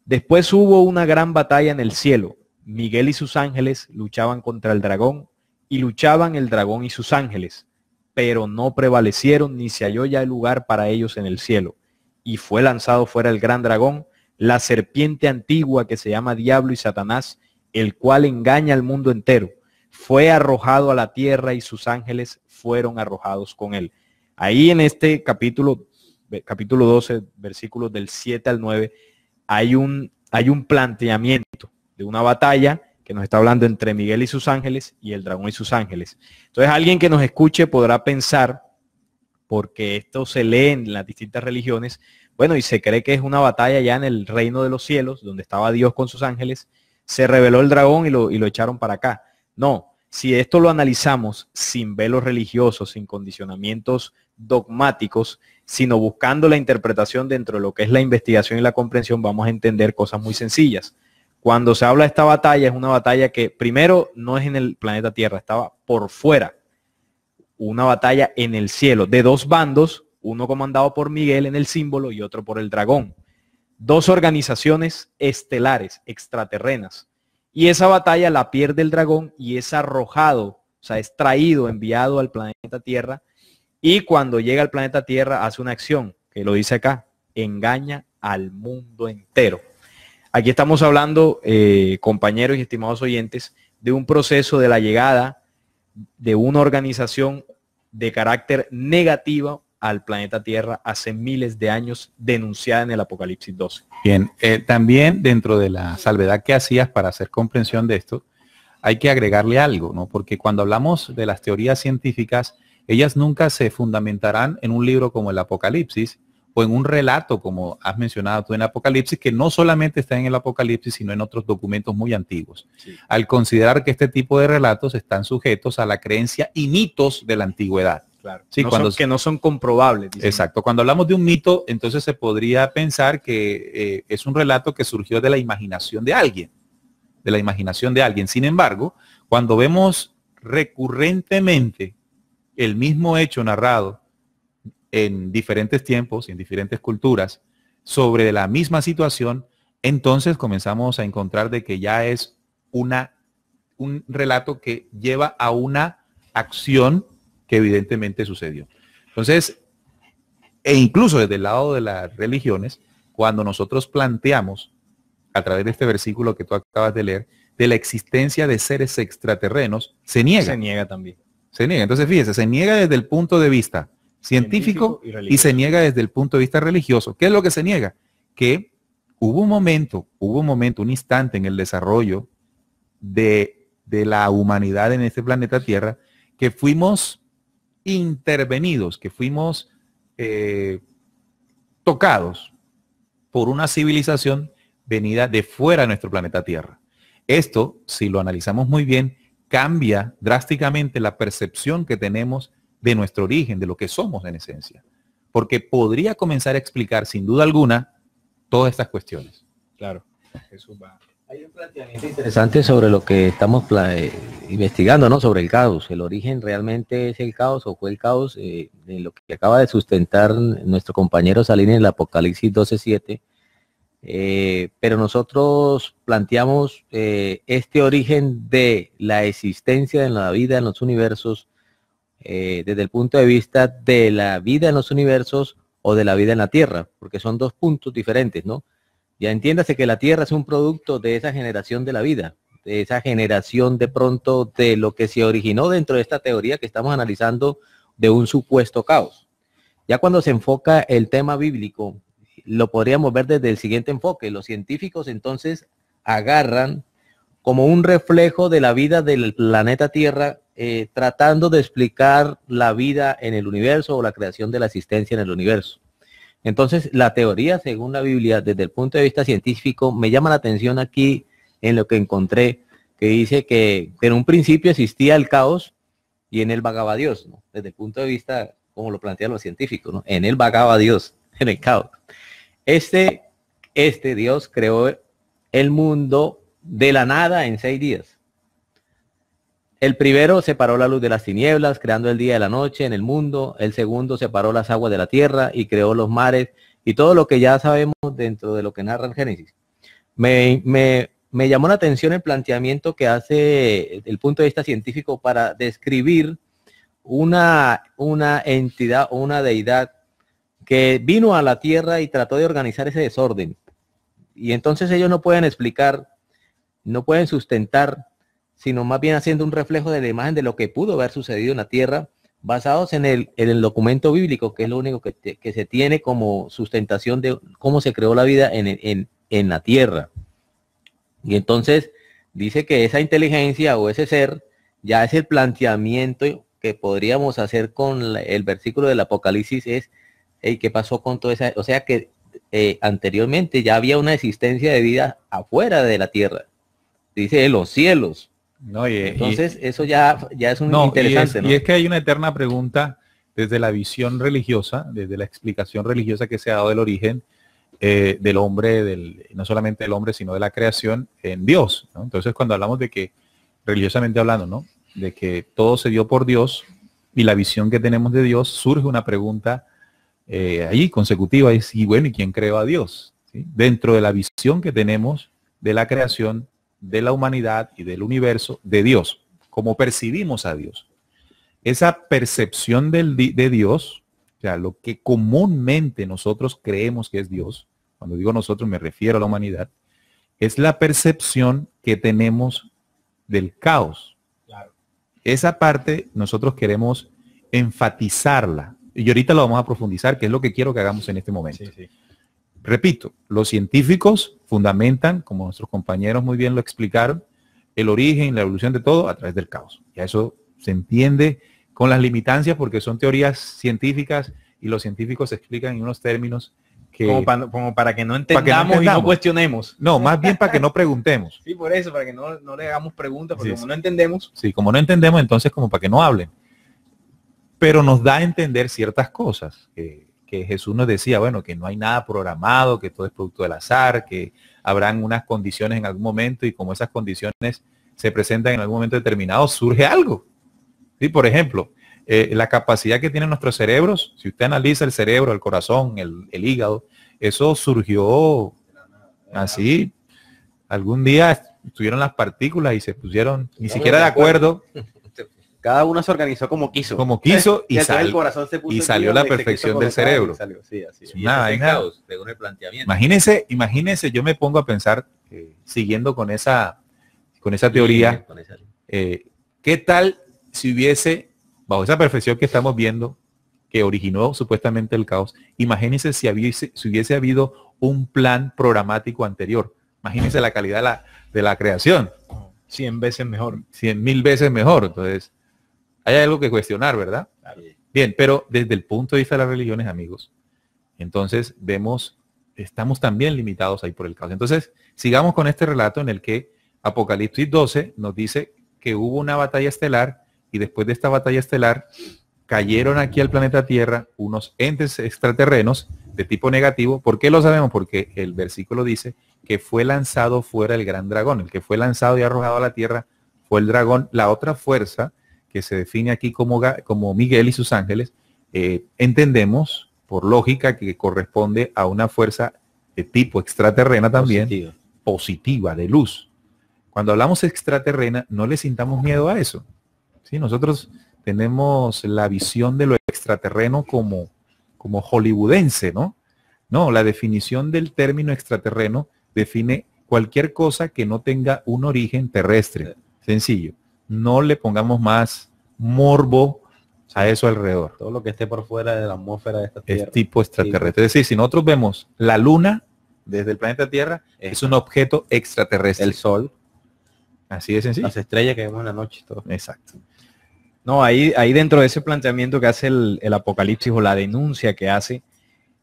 después hubo una gran batalla en el cielo. Miguel y sus ángeles luchaban contra el dragón, y luchaban el dragón y sus ángeles, pero no prevalecieron, ni se halló ya el lugar para ellos en el cielo. Y fue lanzado fuera el gran dragón, la serpiente antigua que se llama Diablo y Satanás, el cual engaña al mundo entero. Fue arrojado a la tierra y sus ángeles fueron arrojados con él. Ahí en este capítulo 12, versículos del 7 al 9, hay un planteamiento de una batalla que nos está hablando entre Miguel y sus ángeles y el dragón y sus ángeles. Entonces alguien que nos escuche podrá pensar, porque esto se lee en las distintas religiones, bueno, y se cree que es una batalla ya en el reino de los cielos, donde estaba Dios con sus ángeles, se reveló el dragón y lo echaron para acá. No, si esto lo analizamos sin velos religiosos, sin condicionamientos dogmáticos, sino buscando la interpretación dentro de lo que es la investigación y la comprensión, vamos a entender cosas muy sencillas. Cuando se habla de esta batalla, es una batalla que primero no es en el planeta Tierra, estaba por fuera. Una batalla en el cielo de dos bandos, uno comandado por Miguel en el símbolo y otro por el dragón. Dos organizaciones estelares, extraterrenas. Y esa batalla la pierde el dragón y es arrojado, o sea, es traído, enviado al planeta Tierra. Y cuando llega al planeta Tierra hace una acción, que lo dice acá, engaña al mundo entero. Aquí estamos hablando, compañeros y estimados oyentes, de un proceso de la llegada de una organización de carácter negativo al planeta Tierra hace miles de años, denunciada en el Apocalipsis 12. Bien, también dentro de la salvedad que hacías para hacer comprensión de esto, hay que agregarle algo, ¿no? Porque cuando hablamos de las teorías científicas, ellas nunca se fundamentarán en un libro como el Apocalipsis o en un relato, como has mencionado tú en Apocalipsis, que no solamente está en el Apocalipsis, sino en otros documentos muy antiguos. Sí. Al considerar que este tipo de relatos están sujetos a la creencia y mitos de la antigüedad. Claro. Sí, que no son comprobables. Dicen. Exacto. Cuando hablamos de un mito, entonces se podría pensar que es un relato que surgió de la imaginación de alguien. De la imaginación de alguien. Sin embargo, cuando vemos recurrentemente el mismo hecho narrado en diferentes tiempos y en diferentes culturas sobre la misma situación, entonces comenzamos a encontrar de que ya es un relato que lleva a una acción que evidentemente sucedió. Entonces, e incluso desde el lado de las religiones, cuando nosotros planteamos, a través de este versículo que tú acabas de leer, de la existencia de seres extraterrenos, se niega. Se niega también. Se niega. Entonces, fíjese, se niega desde el punto de vista científico y se niega desde el punto de vista religioso. ¿Qué es lo que se niega? Que hubo un momento, un instante en el desarrollo de la humanidad en este planeta Tierra, que fuimos intervenidos, que fuimos tocados por una civilización venida de fuera de nuestro planeta Tierra. Esto, si lo analizamos muy bien, cambia drásticamente la percepción que tenemos de nuestro origen, de lo que somos en esencia. Porque podría comenzar a explicar, sin duda alguna, todas estas cuestiones. Claro, eso va. Hay un planteamiento interesante sobre lo que estamos investigando, ¿no? Sobre el caos. ¿El origen realmente es el caos o fue el caos? De lo que acaba de sustentar nuestro compañero Salín en el Apocalipsis 12:7. Pero nosotros planteamos este origen de la existencia de la vida en los universos desde el punto de vista de la vida en los universos o de la vida en la Tierra, porque son dos puntos diferentes, ¿no? Ya entiéndase que la Tierra es un producto de esa generación de la vida, de esa generación de pronto de lo que se originó dentro de esta teoría que estamos analizando de un supuesto caos. Ya cuando se enfoca el tema bíblico, lo podríamos ver desde el siguiente enfoque. Los científicos entonces agarran como un reflejo de la vida del planeta Tierra, tratando de explicar la vida en el universo o la creación de la existencia en el universo. Entonces, la teoría, según la Biblia, desde el punto de vista científico, me llama la atención aquí en lo que encontré, que dice que en un principio existía el caos y en él vagaba Dios, ¿no? Desde el punto de vista, como lo plantean los científicos, ¿no? En él vagaba Dios, en el caos. Este Dios creó el mundo de la nada en 6 días. El primero separó la luz de las tinieblas, creando el día y la noche en el mundo. El segundo separó las aguas de la tierra y creó los mares y todo lo que ya sabemos dentro de lo que narra el Génesis. Me llamó la atención el planteamiento que hace el punto de vista científico para describir una entidad o una deidad que vino a la tierra y trató de organizar ese desorden. Y entonces ellos no pueden explicar, no pueden sustentar, sino más bien haciendo un reflejo de la imagen de lo que pudo haber sucedido en la tierra, basados en el documento bíblico, que es lo único que se tiene como sustentación de cómo se creó la vida en la tierra. Y entonces, dice que esa inteligencia o ese ser ya es el planteamiento que podríamos hacer con el versículo del Apocalipsis es, hey, ¿qué pasó con toda esa? O sea que anteriormente ya había una existencia de vida afuera de la tierra. Dice en los cielos. No, Entonces eso ya es un no, interesante, ¿no? Y es que hay una eterna pregunta desde la visión religiosa, desde la explicación religiosa que se ha dado del origen del hombre, no solamente del hombre, sino de la creación en Dios, ¿no? Entonces, cuando hablamos de que, religiosamente hablando, ¿no? De que todo se dio por Dios y la visión que tenemos de Dios, surge una pregunta ahí consecutiva, y bueno, ¿y quién creó a Dios? ¿Sí? Dentro de la visión que tenemos de la creación, de la humanidad y del universo, de Dios, como percibimos a Dios. Esa percepción de Dios, o sea, lo que comúnmente nosotros creemos que es Dios, cuando digo nosotros me refiero a la humanidad, es la percepción que tenemos del caos. Claro. Esa parte nosotros queremos enfatizarla. Y ahorita lo vamos a profundizar, que es lo que quiero que hagamos en este momento. Sí, sí. Repito, los científicos fundamentan, como nuestros compañeros muy bien lo explicaron, el origen, la evolución de todo a través del caos. Ya eso se entiende con las limitancias porque son teorías científicas y los científicos explican en unos términos que... Como para que no entendamos y no cuestionemos. No, más bien para que no preguntemos. Sí, por eso, para que no le hagamos preguntas, porque Sí, como sí. no entendemos. Sí, como no entendemos, entonces como para que no hablen. Pero nos da a entender ciertas cosas. Que Jesús nos decía, bueno, que no hay nada programado, que todo es producto del azar, que habrán unas condiciones en algún momento y como esas condiciones se presentan en algún momento determinado, surge algo. ¿Sí? Por ejemplo, la capacidad que tienen nuestros cerebros, si usted analiza el cerebro, el corazón, el hígado, eso surgió así. Algún día estuvieron las partículas y se pusieron ni siquiera de acuerdo. Cada uno se organizó como quiso. Y, el corazón se puso y en salió pie, la se quiso perfección del colocar cerebro. y salió. Sí, así es. Y Nada, ese es el nada. caos, según el planteamiento. Imagínense, yo me pongo a pensar, siguiendo con esa teoría, Con esa- ¿qué tal si hubiese, bajo esa perfección que estamos viendo, que originó supuestamente el caos, imagínense si hubiese habido un plan programático anterior? Imagínense la calidad de la creación. 100 veces mejor. 100.000 veces mejor. Entonces, hay algo que cuestionar, ¿verdad? Bien, pero desde el punto de vista de las religiones, amigos, entonces estamos también limitados ahí por el caos. Entonces, sigamos con este relato en el que Apocalipsis 12 nos dice que hubo una batalla estelar y después de esta batalla estelar cayeron aquí al planeta Tierra unos entes extraterrenos de tipo negativo. ¿Por qué lo sabemos? Porque el versículo dice que fue lanzado fuera el gran dragón. El que fue lanzado y arrojado a la tierra fue el dragón. La otra fuerza, que se define aquí como Miguel y sus ángeles, entendemos por lógica que corresponde a una fuerza de tipo extraterrena también, positiva, de luz. Cuando hablamos extraterrena, no le sintamos miedo a eso. ¿Sí? Nosotros tenemos la visión de lo extraterreno como hollywoodense, ¿no? No, la definición del término extraterreno define cualquier cosa que no tenga un origen terrestre. Sencillo. No le pongamos más morbo a eso alrededor. Todo lo que esté por fuera de la atmósfera de esta Tierra. Es tipo extraterrestre. Es decir, si nosotros vemos la luna desde el planeta Tierra, es un objeto extraterrestre. El sol, Así de sencillo. las estrellas que vemos en la noche, todo. Exacto. No, ahí dentro de ese planteamiento que hace el Apocalipsis o la denuncia que hace,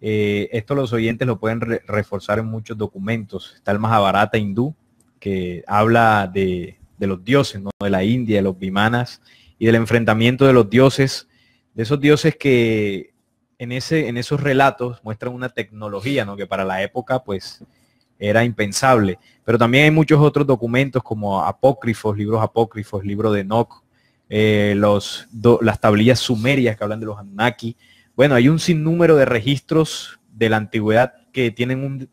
esto los oyentes lo pueden reforzar en muchos documentos. Está el Mahabharata hindú, que habla de los dioses, ¿no? De la India, de los vimanas y del enfrentamiento de los dioses, de esos dioses que en esos relatos muestran una tecnología, ¿no? Que para la época pues era impensable. Pero también hay muchos otros documentos como apócrifos, libro de Enoch, las tablillas sumerias que hablan de los Anunnaki. Bueno, hay un sinnúmero de registros de la antigüedad que tienen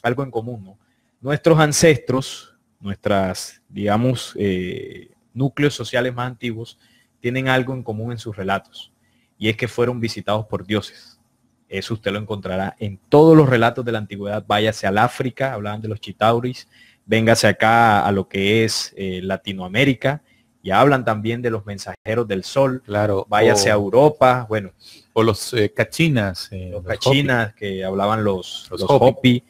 algo en común, ¿no? Nuestros ancestros, nuestras, digamos, núcleos sociales más antiguos, tienen algo en común en sus relatos, y es que fueron visitados por dioses. Eso usted lo encontrará en todos los relatos de la antigüedad. Váyase al África, hablaban de los chitauris, véngase acá a lo que es Latinoamérica, y hablan también de los mensajeros del sol. Claro. Váyase a Europa, bueno. O los cachinas. Los cachinas que hablaban los Hopi. Hopi.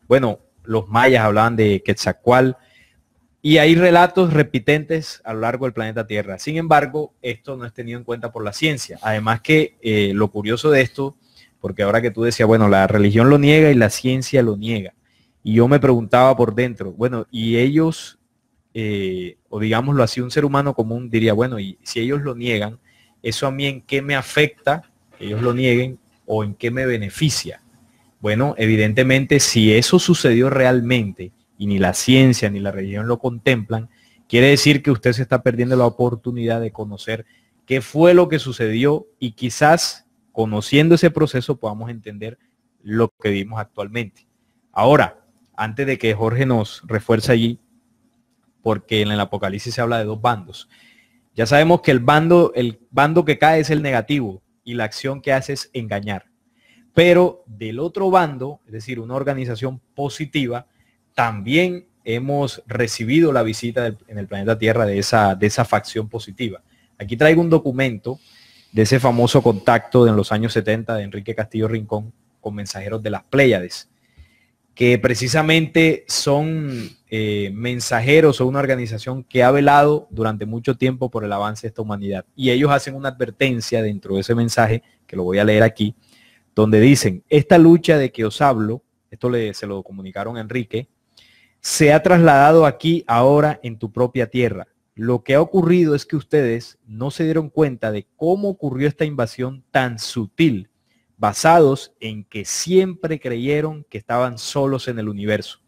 Bueno, los mayas hablaban de Quetzalcóatl. Y hay relatos repitentes a lo largo del planeta Tierra. Sin embargo, esto no es tenido en cuenta por la ciencia. Además que lo curioso de esto, porque ahora que tú decías, bueno, la religión lo niega y la ciencia lo niega. Y yo me preguntaba por dentro, bueno, y ellos, o digámoslo así, un ser humano común diría, bueno, y si ellos lo niegan, ¿eso a mí en qué me afecta que ellos lo nieguen o en qué me beneficia? Bueno, evidentemente, si eso sucedió realmente, y ni la ciencia ni la religión lo contemplan, quiere decir que usted se está perdiendo la oportunidad de conocer qué fue lo que sucedió y quizás conociendo ese proceso podamos entender lo que vivimos actualmente. Ahora, antes de que Jorge nos refuerce allí, porque en el Apocalipsis se habla de dos bandos. Ya sabemos que el bando que cae es el negativo y la acción que hace es engañar. Pero del otro bando, es decir, una organización positiva, también hemos recibido la visita en el planeta Tierra de esa facción positiva. Aquí traigo un documento de ese famoso contacto de en los años 70 de Enrique Castillo Rincón con mensajeros de las Pléyades, que precisamente son mensajeros o una organización que ha velado durante mucho tiempo por el avance de esta humanidad. Y ellos hacen una advertencia dentro de ese mensaje, que lo voy a leer aquí, donde dicen, esta lucha de que os hablo, esto se lo comunicaron a Enrique, se ha trasladado aquí ahora en tu propia tierra. Lo que ha ocurrido es que ustedes no se dieron cuenta de cómo ocurrió esta invasión tan sutil, basados en que siempre creyeron que estaban solos en el universo.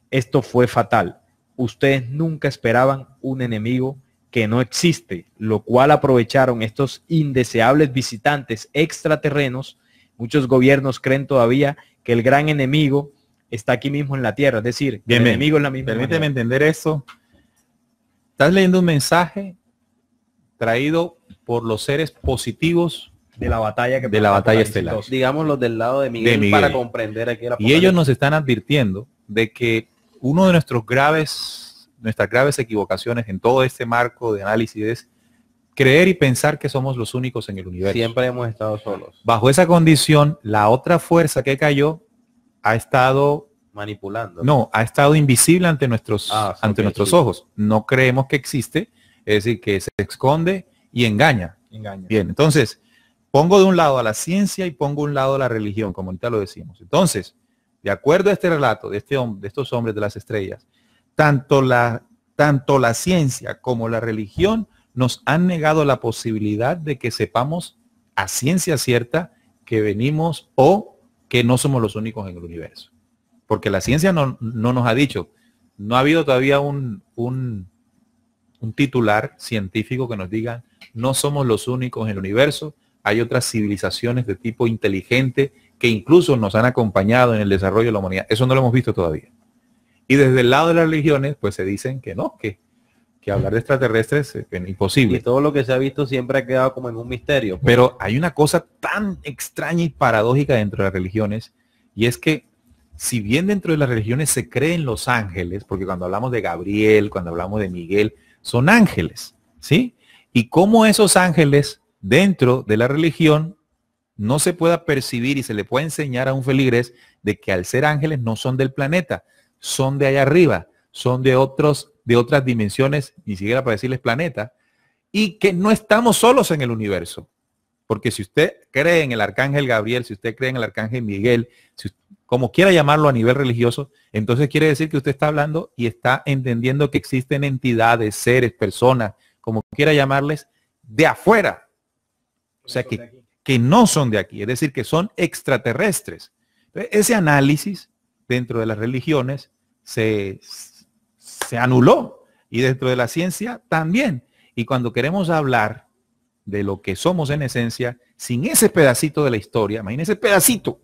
Esto fue fatal. Ustedes nunca esperaban un enemigo que no existe, lo cual aprovecharon estos indeseables visitantes extraterrenos. Muchos gobiernos creen todavía que el gran enemigo está aquí mismo en la Tierra, es decir, bien, el enemigo es la misma. Permíteme entender eso. Estás leyendo un mensaje traído por los seres positivos de la batalla estelar. Digamos los del lado de Miguel, para comprender aquí la. Y ellos nos están advirtiendo de que uno de nuestras graves equivocaciones en todo este marco de análisis es creer y pensar que somos los únicos en el universo. Siempre hemos estado solos. Bajo esa condición, la otra fuerza que cayó ha estado manipulando. No, ha estado invisible ante nuestros ojos. No creemos que existe, es decir, que se esconde y engaña. Bien, entonces, pongo de un lado a la ciencia y pongo de un lado a la religión, como ahorita lo decimos. Entonces, de acuerdo a este relato de estos hombres de las estrellas, tanto la ciencia como la religión nos han negado la posibilidad de que sepamos a ciencia cierta que venimos o que no somos los únicos en el universo. Porque la ciencia no nos ha dicho, no ha habido todavía un titular científico que nos diga, no somos los únicos en el universo, hay otras civilizaciones de tipo inteligente que incluso nos han acompañado en el desarrollo de la humanidad. Eso no lo hemos visto todavía. Y desde el lado de las religiones, pues se dicen que no, que hablar de extraterrestres es imposible. Y todo lo que se ha visto siempre ha quedado como en un misterio. Pues. Pero hay una cosa tan extraña y paradójica dentro de las religiones, y es que si bien dentro de las religiones se creen los ángeles, porque cuando hablamos de Gabriel, cuando hablamos de Miguel, son ángeles, ¿sí? Y cómo esos ángeles dentro de la religión no se pueda percibir y se le puede enseñar a un feligrés de que al ser ángeles no son del planeta, son de allá arriba, son de otras dimensiones, ni siquiera para decirles planeta, y que no estamos solos en el universo. Porque si usted cree en el arcángel Gabriel, si usted cree en el arcángel Miguel, como quiera llamarlo a nivel religioso, entonces quiere decir que usted está hablando y está entendiendo que existen entidades, seres, personas, como quiera llamarles, de afuera. O sea, que no son de aquí, es decir, que son extraterrestres. Entonces, ese análisis dentro de las religiones se anuló y dentro de la ciencia también. Y cuando queremos hablar de lo que somos en esencia, sin ese pedacito de la historia, imagínense pedacito,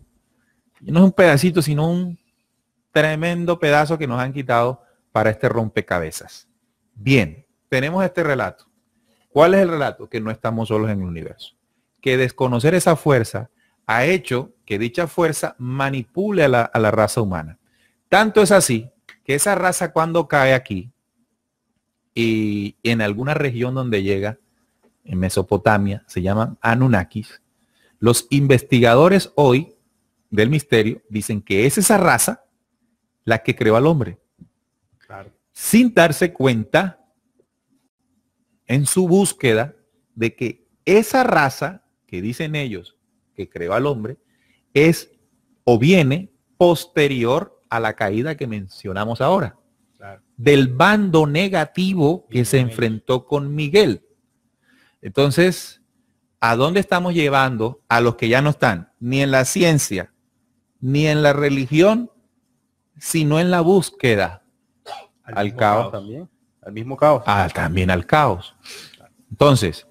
no es un pedacito, sino un tremendo pedazo que nos han quitado para este rompecabezas. Bien, tenemos este relato. ¿Cuál es el relato? Que no estamos solos en el universo. Que desconocer esa fuerza ha hecho que dicha fuerza manipule a la raza humana. Tanto es así que esa raza cuando cae aquí y en alguna región donde llega, en Mesopotamia, se llaman Anunnakis, los investigadores hoy del misterio dicen que es esa raza la que creó al hombre. Claro. sin darse cuenta en su búsqueda de que esa raza que dicen ellos que creó al hombre es o viene posterior a la caída que mencionamos ahora, Claro. del bando negativo que se enfrentó con Miguel. Entonces, ¿a dónde estamos llevando a los que ya no están? Ni en la ciencia, ni en la religión, sino en la búsqueda. Al mismo caos también. Al mismo caos. También al caos. Entonces,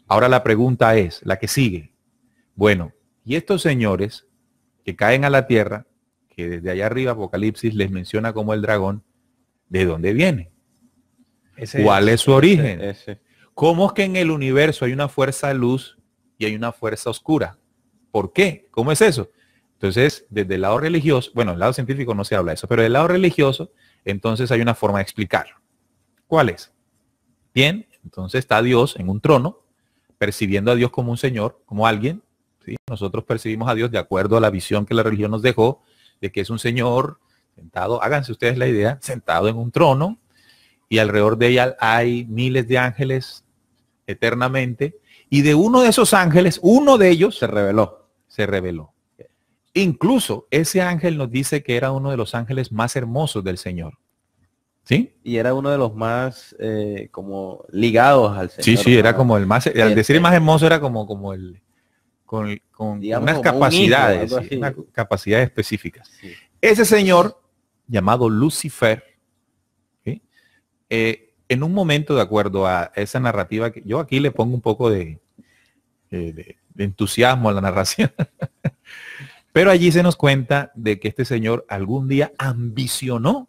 ahora la pregunta es, la que sigue. Bueno, y estos señores que caen a la tierra, que desde allá arriba Apocalipsis les menciona como el dragón, ¿de dónde viene? ¿Cuál es su origen? Ese. ¿Cómo es que en el universo hay una fuerza de luz y hay una fuerza oscura? ¿Por qué? ¿Cómo es eso? Entonces, desde el lado religioso, bueno, el lado científico no se habla de eso, pero del lado religioso, entonces hay una forma de explicarlo. ¿Cuál es? Bien, entonces está Dios en un trono, percibiendo a Dios como un señor, como alguien. ¿Sí? Nosotros percibimos a Dios de acuerdo a la visión que la religión nos dejó, de que es un señor sentado, háganse ustedes la idea, sentado en un trono, y alrededor de ella hay miles de ángeles eternamente, y de uno de esos ángeles, uno de ellos Se reveló. se reveló. Incluso ese ángel nos dice que era uno de los ángeles más hermosos del Señor. ¿Sí? Y era uno de los más como ligados al Señor. Sí, era más- como el más, al decir el más hermoso era como el, con Digamos, unas como un capacidades, hijo, algo sí, así. unas capacidades específicas. Sí. Ese señor, llamado Lucifer, ¿sí? En un momento, de acuerdo a esa narrativa, que yo aquí le pongo un poco de entusiasmo a la narración, pero allí se nos cuenta de que este señor algún día ambicionó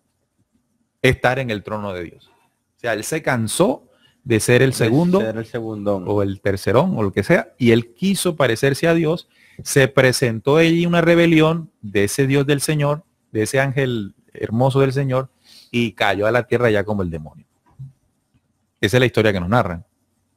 estar en el trono de Dios. O sea, él se cansó de ser el segundo De ser el segundón. o el tercerón o lo que sea, y él quiso parecerse a Dios, se presentó allí una rebelión de ese Dios del Señor, de ese ángel hermoso del Señor, y cayó a la tierra ya como el demonio. Esa es la historia que nos narran.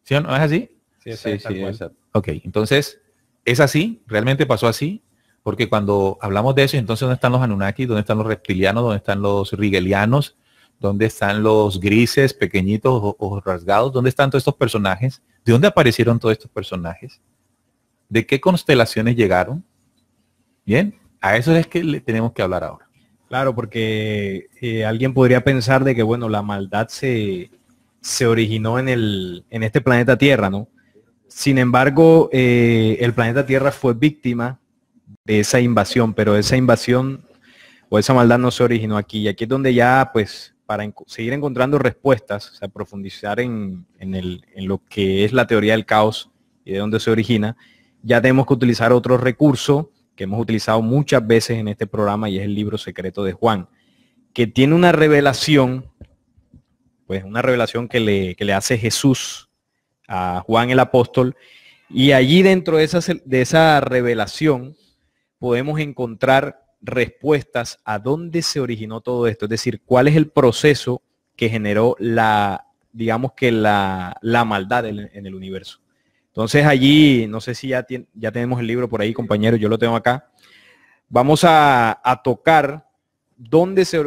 ¿Sí o no? ¿Es así? Sí, sí, exacto. Ok, entonces, ¿es así? ¿Realmente pasó así? Porque cuando hablamos de eso, entonces ¿dónde están los Anunnaki? ¿Dónde están los reptilianos? ¿Dónde están los rigelianos? ¿Dónde están los grises, pequeñitos o rasgados? ¿Dónde están todos estos personajes? ¿De dónde aparecieron todos estos personajes? ¿De qué constelaciones llegaron? Bien, a eso es que le tenemos que hablar ahora. Claro, porque alguien podría pensar de que, bueno, la maldad se originó en este planeta Tierra, ¿no? Sin embargo, el planeta Tierra fue víctima de esa invasión, pero esa invasión o esa maldad no se originó aquí. Y aquí es donde ya, pues, para seguir encontrando respuestas, o sea, profundizar en lo que es la teoría del caos y de dónde se origina, ya tenemos que utilizar otro recurso que hemos utilizado muchas veces en este programa, y es el libro secreto de Juan, que tiene una revelación, pues una revelación que le hace Jesús a Juan el apóstol, y allí dentro de esa revelación podemos encontrar respuestas a dónde se originó todo esto, es decir, cuál es el proceso que generó digamos que la maldad en el universo. Entonces allí, no sé si ya tenemos el libro por ahí, compañeros, yo lo tengo acá. Vamos a tocar dónde se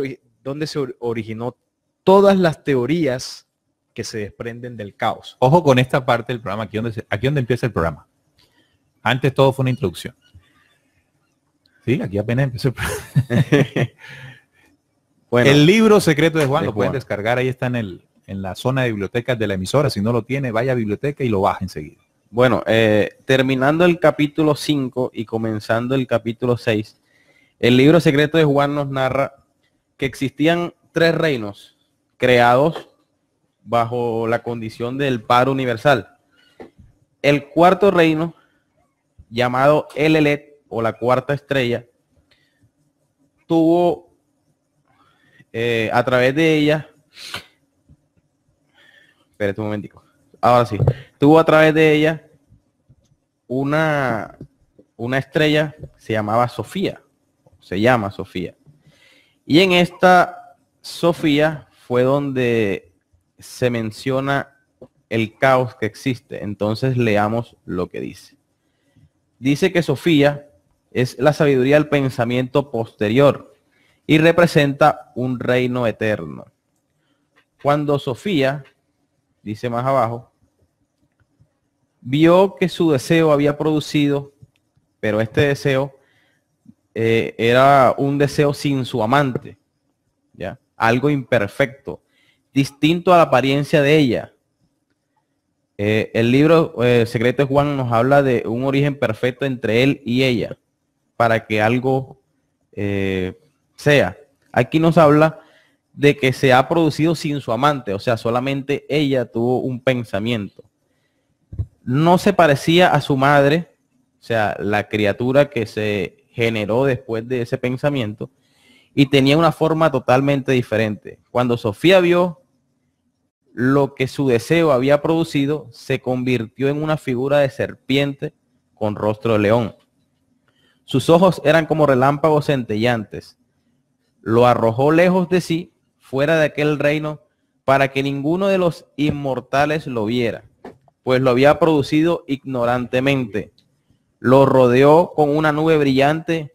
originó todas las teorías que se desprenden del caos. Ojo con esta parte del programa, aquí donde empieza el programa. Antes todo fue una introducción. Sí, aquí apenas empezó el programa. Bueno, el libro secreto de Juan de lo pueden Juan. descargar, ahí está en la zona de bibliotecas de la emisora. Si no lo tiene, vaya a biblioteca y lo baja enseguida. Bueno, terminando el capítulo 5 y comenzando el capítulo 6, el libro secreto de Juan nos narra que existían 3 reinos creados bajo la condición del paro universal. El cuarto reino, llamado Elelet o la cuarta estrella, tuvo a través de ella, espérate un momentico, ahora sí, tuvo a través de ella una estrella, se llama Sofía, y en esta Sofía fue donde se menciona el caos que existe. Entonces leamos lo que dice. Dice que Sofía es la sabiduría del pensamiento posterior y representa un reino eterno. Cuando Sofía, dice más abajo, vio que su deseo había producido, pero este deseo era un deseo sin su amante, ¿ya? Algo imperfecto, distinto a la apariencia de ella. El libro Secreto de Juan nos habla de un origen perfecto entre él y ella, para que algo sea. Aquí nos habla de que se ha producido sin su amante, o sea, solamente ella tuvo un pensamiento. No se parecía a su madre, o sea, la criatura que se generó después de ese pensamiento, y tenía una forma totalmente diferente. Cuando Sofía vio lo que su deseo había producido, se convirtió en una figura de serpiente con rostro de león. Sus ojos eran como relámpagos centellantes. Lo arrojó lejos de sí, fuera de aquel reino, para que ninguno de los inmortales lo viera, pues lo había producido ignorantemente. Lo rodeó con una nube brillante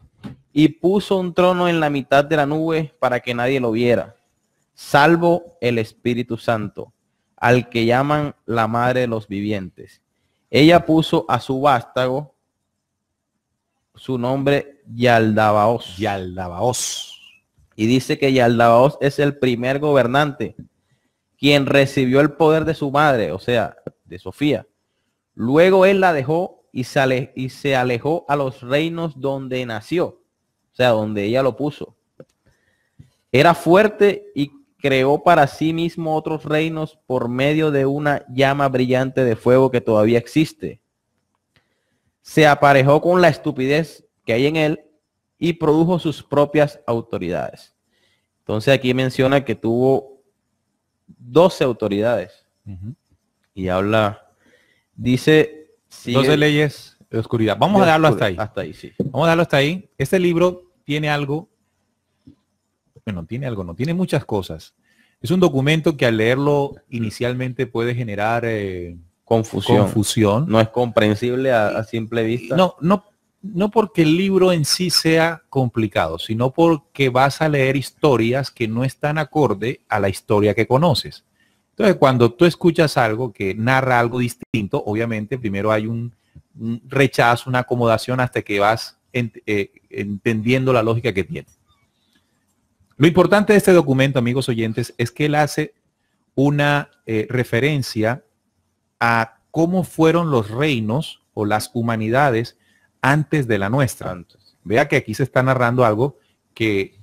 y puso un trono en la mitad de la nube para que nadie lo viera, salvo el Espíritu Santo, al que llaman la madre de los vivientes. Ella puso a su vástago su nombre Yaldabaoth. Yaldabaoth. Y dice que Yaldabaoth es el primer gobernante, quien recibió el poder de su madre, o sea, de Sofía. Luego él la dejó y se alejó a los reinos donde nació, o sea, donde ella lo puso. Era fuerte y creó para sí mismo otros reinos por medio de una llama brillante de fuego que todavía existe. Se aparejó con la estupidez que hay en él y produjo sus propias autoridades. Entonces aquí menciona que tuvo 12 autoridades. Y habla, dice... 12 leyes de oscuridad. Vamos a darlo hasta ahí. Hasta ahí, sí. Vamos a darlo hasta ahí. Este libro tiene algo... Bueno, no tiene muchas cosas. Es un documento que al leerlo inicialmente puede generar confusión. No es comprensible a simple vista. No porque el libro en sí sea complicado, sino porque vas a leer historias que no están acorde a la historia que conoces. Entonces, cuando tú escuchas algo que narra algo distinto, obviamente primero hay un rechazo, una acomodación hasta que vas entendiendo la lógica que tiene. Lo importante de este documento, amigos oyentes, es que él hace una referencia a cómo fueron los reinos o las humanidades antes de la nuestra. Vea que aquí se está narrando algo que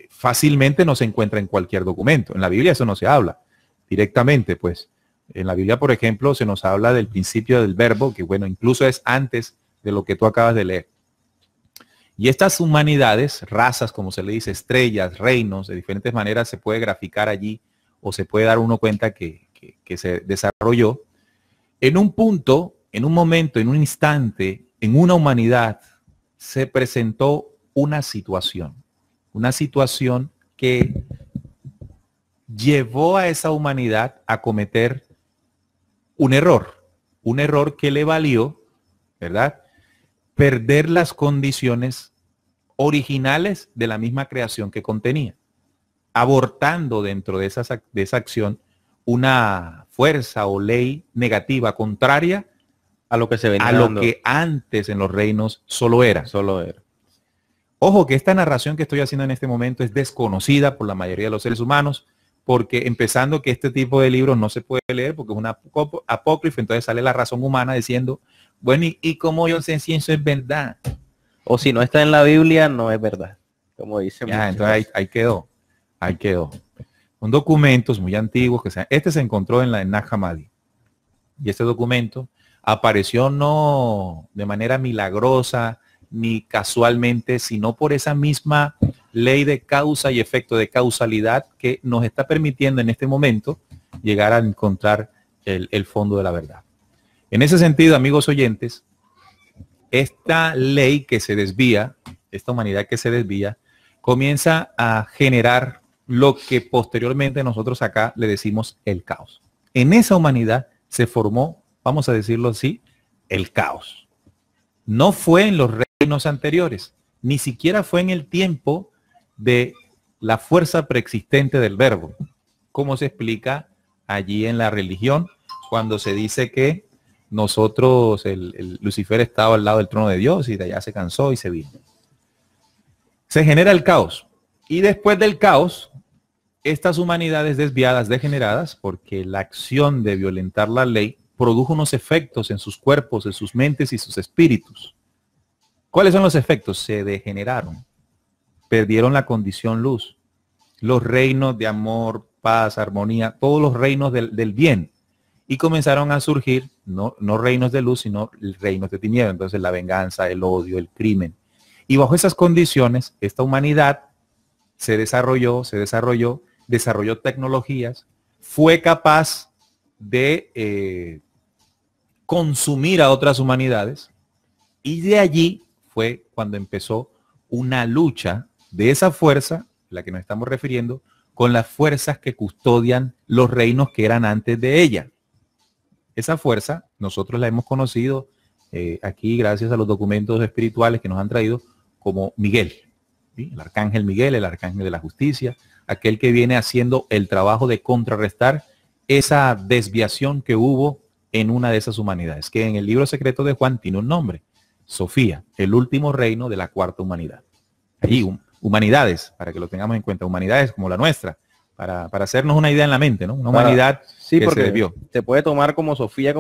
fácilmente no se encuentra en cualquier documento. En la Biblia eso no se habla directamente, pues. En la Biblia, por ejemplo, se nos habla del principio del verbo, que bueno, incluso es antes de lo que tú acabas de leer. Y estas humanidades, razas, como se le dice, estrellas, reinos, de diferentes maneras se puede graficar allí o se puede dar uno cuenta que se desarrolló. En un punto, en un momento, en un instante, en una humanidad, se presentó una situación que llevó a esa humanidad a cometer un error que le valió, ¿verdad?, perder las condiciones originales de la misma creación que contenía, abortando dentro de esa acción una fuerza o ley negativa contraria a lo que se venía dando, que antes en los reinos solo era. Ojo que esta narración que estoy haciendo en este momento es desconocida por la mayoría de los seres humanos, porque empezando que este tipo de libros no se puede leer porque es un apócrifo, entonces sale la razón humana diciendo, bueno, ¿y cómo yo sé si eso es verdad? O si no está en la Biblia, no es verdad, como dice. Ya, entonces ahí quedó. Son documentos muy antiguos este se encontró en la Nag Hammadi. Y este documento apareció no de manera milagrosa ni casualmente, sino por esa misma ley de causa y efecto, de causalidad, que nos está permitiendo en este momento llegar a encontrar el fondo de la verdad. En ese sentido, amigos oyentes, esta ley que se desvía, esta humanidad que se desvía, comienza a generar lo que posteriormente nosotros acá le decimos el caos. En esa humanidad se formó, vamos a decirlo así, el caos. No fue en los reinos anteriores, ni siquiera fue en el tiempo de la fuerza preexistente del verbo. como se explica allí en la religión, cuando se dice que nosotros, el Lucifer estaba al lado del trono de Dios y de allá se cansó y se vino. Se genera el caos. Y después del caos, estas humanidades desviadas, degeneradas, porque la acción de violentar la ley produjo unos efectos en sus cuerpos, en sus mentes y sus espíritus. ¿Cuáles son los efectos? Se degeneraron, perdieron la condición luz, los reinos de amor, paz, armonía, todos los reinos del bien, y comenzaron a surgir no reinos de luz, sino reinos de tinieblas. Entonces la venganza, el odio, el crimen. Y bajo esas condiciones, esta humanidad se desarrolló tecnologías, fue capaz de consumir a otras humanidades, y de allí fue cuando empezó una lucha de esa fuerza, la que nos estamos refiriendo, con las fuerzas que custodian los reinos que eran antes de ella. Esa fuerza nosotros la hemos conocido aquí gracias a los documentos espirituales que nos han traído como Miguel, ¿sí? El arcángel Miguel, el arcángel de la justicia, aquel que viene haciendo el trabajo de contrarrestar esa desviación que hubo en una de esas humanidades, que en el libro secreto de Juan tiene un nombre: Sofía, el último reino de la cuarta humanidad. Allí, humanidades, para que lo tengamos en cuenta, humanidades como la nuestra, para hacernos una idea en la mente, ¿no? Una humanidad sí, que porque se desvió. se puede tomar como Sofía,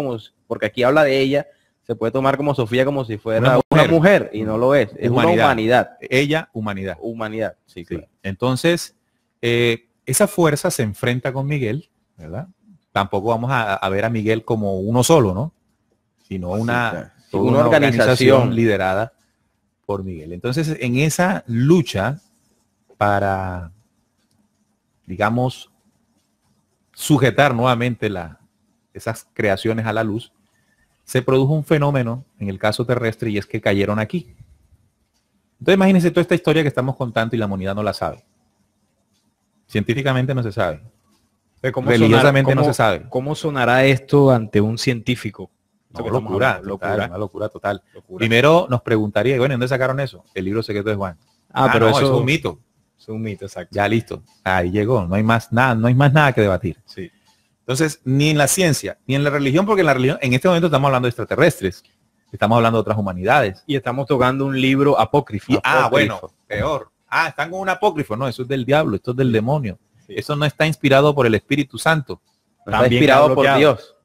porque aquí habla de ella, se puede tomar como Sofía como si fuera una mujer, y no lo es una humanidad. Ella, humanidad. Humanidad, sí, claro. Entonces, esa fuerza se enfrenta con Miguel, ¿verdad? Tampoco vamos a ver a Miguel como uno solo, ¿no? Sino una organización liderada por Miguel. Entonces, en esa lucha para, digamos, sujetar nuevamente esas creaciones a la luz, se produjo un fenómeno en el caso terrestre, y es que cayeron aquí. Entonces imagínense toda esta historia que estamos contando y la humanidad no la sabe. Científicamente no se sabe. Religiosamente no se sabe. ¿Cómo sonará esto ante un científico? No, locura, una locura total. Primero nos preguntaría, bueno, ¿dónde sacaron eso? El libro secreto de Juan. Pero no, eso es un mito. Es un mito, exacto. Ya listo. Ahí llegó. No hay más nada que debatir. Sí. Entonces, ni en la ciencia, ni en la religión, porque en la religión, en este momento estamos hablando de extraterrestres, estamos hablando de otras humanidades. Y estamos tocando un libro apócrifo. Bueno, peor. Están con un apócrifo. No, eso es del diablo, esto es del demonio. Sí. Eso no está inspirado por el Espíritu Santo. No está inspirado por Dios.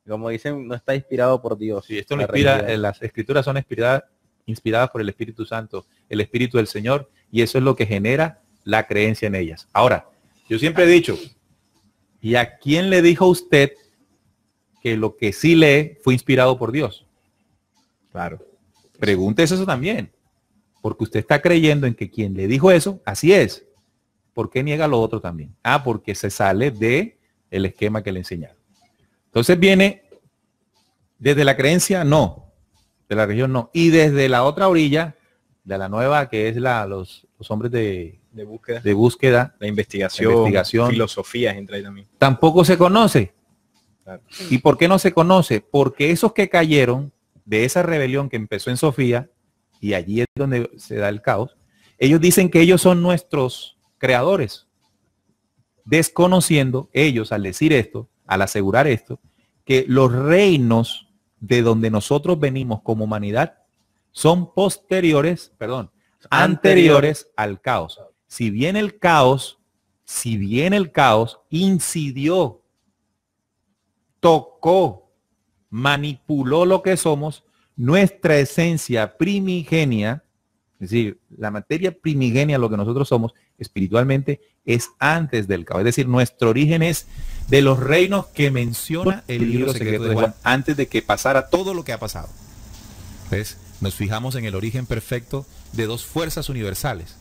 Como dicen, no está inspirado por Dios. Sí, esto no inspira, las escrituras son inspiradas por el Espíritu Santo, el Espíritu del Señor, y eso es lo que genera la creencia en ellas. Ahora, yo siempre he dicho, ¿y a quién le dijo usted que lo que sí lee fue inspirado por Dios? Claro. Pregúntese eso también, porque usted está creyendo en que quien le dijo eso, así es. ¿Por qué niega lo otro también? Porque se sale de el esquema que le enseñaron. Entonces viene desde la creencia, no, de la religión no, y desde la otra orilla, de la nueva, que es los hombres de búsqueda, la investigación, filosofías entra ahí también. Tampoco se conoce. Claro. ¿Y por qué no se conoce? Porque esos que cayeron de esa rebelión que empezó en Sofía, y allí es donde se da el caos, ellos dicen que ellos son nuestros creadores, desconociendo ellos, al decir esto, al asegurar esto, que los reinos de donde nosotros venimos como humanidad son anteriores al caos. Si bien el caos incidió, tocó, manipuló lo que somos, nuestra esencia primigenia, es decir, la materia primigenia, lo que nosotros somos espiritualmente, es antes del caos. Es decir, nuestro origen es de los reinos que menciona el libro secreto de Juan, antes de que pasara todo lo que ha pasado. Entonces, nos fijamos en el origen perfecto de dos fuerzas universales,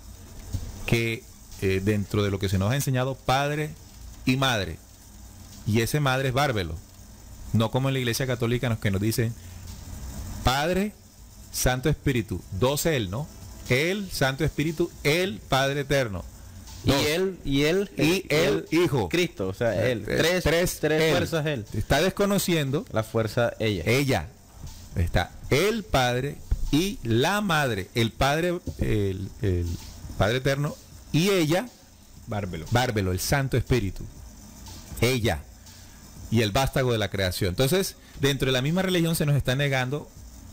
que dentro de lo que se nos ha enseñado, padre y madre. Y ese madre es Bárbelo. No como en la Iglesia Católica que nos dicen Padre, Santo Espíritu. Dos él, ¿no? El Santo Espíritu, el Padre Eterno. Dos. Y él, Hijo. Cristo, o sea, él. Tres fuerzas él. Está desconociendo la fuerza ella. Ella. Está el Padre y la Madre. El Padre, el Padre Eterno y ella, Bárbelo, el Santo Espíritu. ella y el vástago de la creación. Entonces, dentro de la misma religión se nos está negando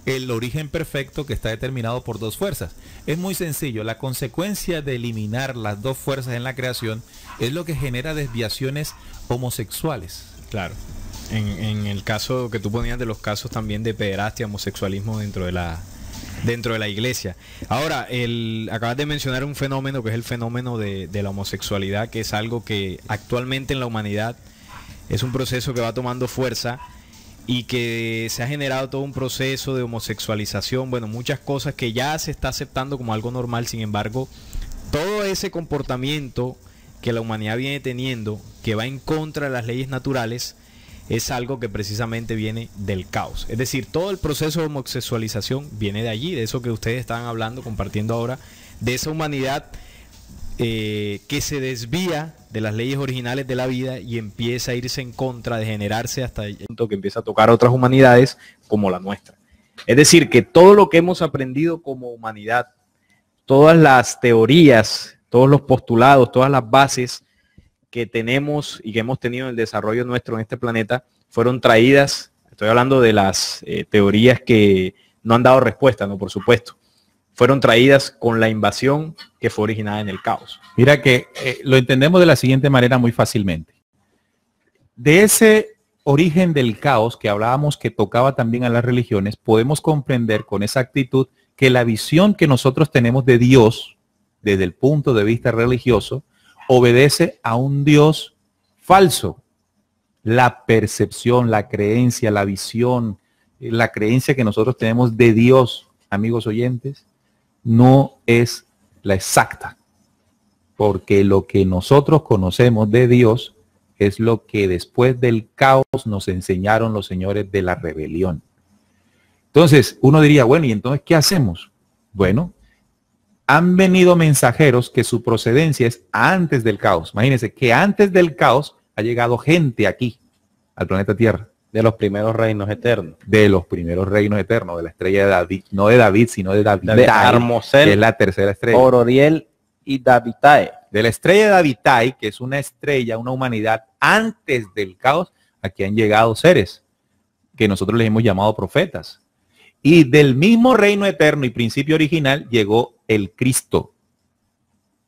el origen perfecto que está determinado por dos fuerzas. Es muy sencillo, la consecuencia de eliminar las dos fuerzas en la creación es lo que genera desviaciones homosexuales. Claro. En el caso que tú ponías de los casos también de pederastia, homosexualismo dentro de la iglesia. Ahora, acabas de mencionar un fenómeno que es el fenómeno de la homosexualidad, que es algo que actualmente en la humanidad es un proceso que va tomando fuerza y que se ha generado todo un proceso de homosexualización, bueno, muchas cosas que ya se está aceptando como algo normal. Sin embargo, todo ese comportamiento que la humanidad viene teniendo, que va en contra de las leyes naturales, es algo que precisamente viene del caos. Es decir, todo el proceso de homosexualización viene de allí, de eso que ustedes estaban hablando, compartiendo ahora, de esa humanidad que se desvía de las leyes originales de la vida y empieza a irse en contra, de generarse hasta el punto que empieza a tocar otras humanidades como la nuestra. Es decir, que todo lo que hemos aprendido como humanidad, todas las teorías, todos los postulados, todas las bases que tenemos y que hemos tenido en el desarrollo nuestro en este planeta, fueron traídas, estoy hablando de las teorías que no han dado respuesta, ¿no? Por supuesto, fueron traídas con la invasión que fue originada en el caos. Mira que lo entendemos de la siguiente manera muy fácilmente. De ese origen del caos que hablábamos, que tocaba también a las religiones, podemos comprender con exactitud que la visión que nosotros tenemos de Dios, desde el punto de vista religioso, obedece a un Dios falso. La percepción, la creencia, la visión, la creencia que nosotros tenemos de Dios, amigos oyentes, no es la exacta. Porque lo que nosotros conocemos de Dios es lo que después del caos nos enseñaron los señores de la rebelión. Entonces, uno diría, bueno, ¿y entonces qué hacemos? Bueno, han venido mensajeros que su procedencia es antes del caos. Imagínense que antes del caos ha llegado gente aquí, al planeta Tierra. De los primeros reinos eternos. De los primeros reinos eternos, de la estrella de David. No de David, sino de David. De Armosel, que es la tercera estrella. Ororiel y Davitae. De la estrella de Davitae, que es una estrella, una humanidad antes del caos, aquí han llegado seres que nosotros les hemos llamado profetas. Y del mismo reino eterno y principio original llegó el Cristo.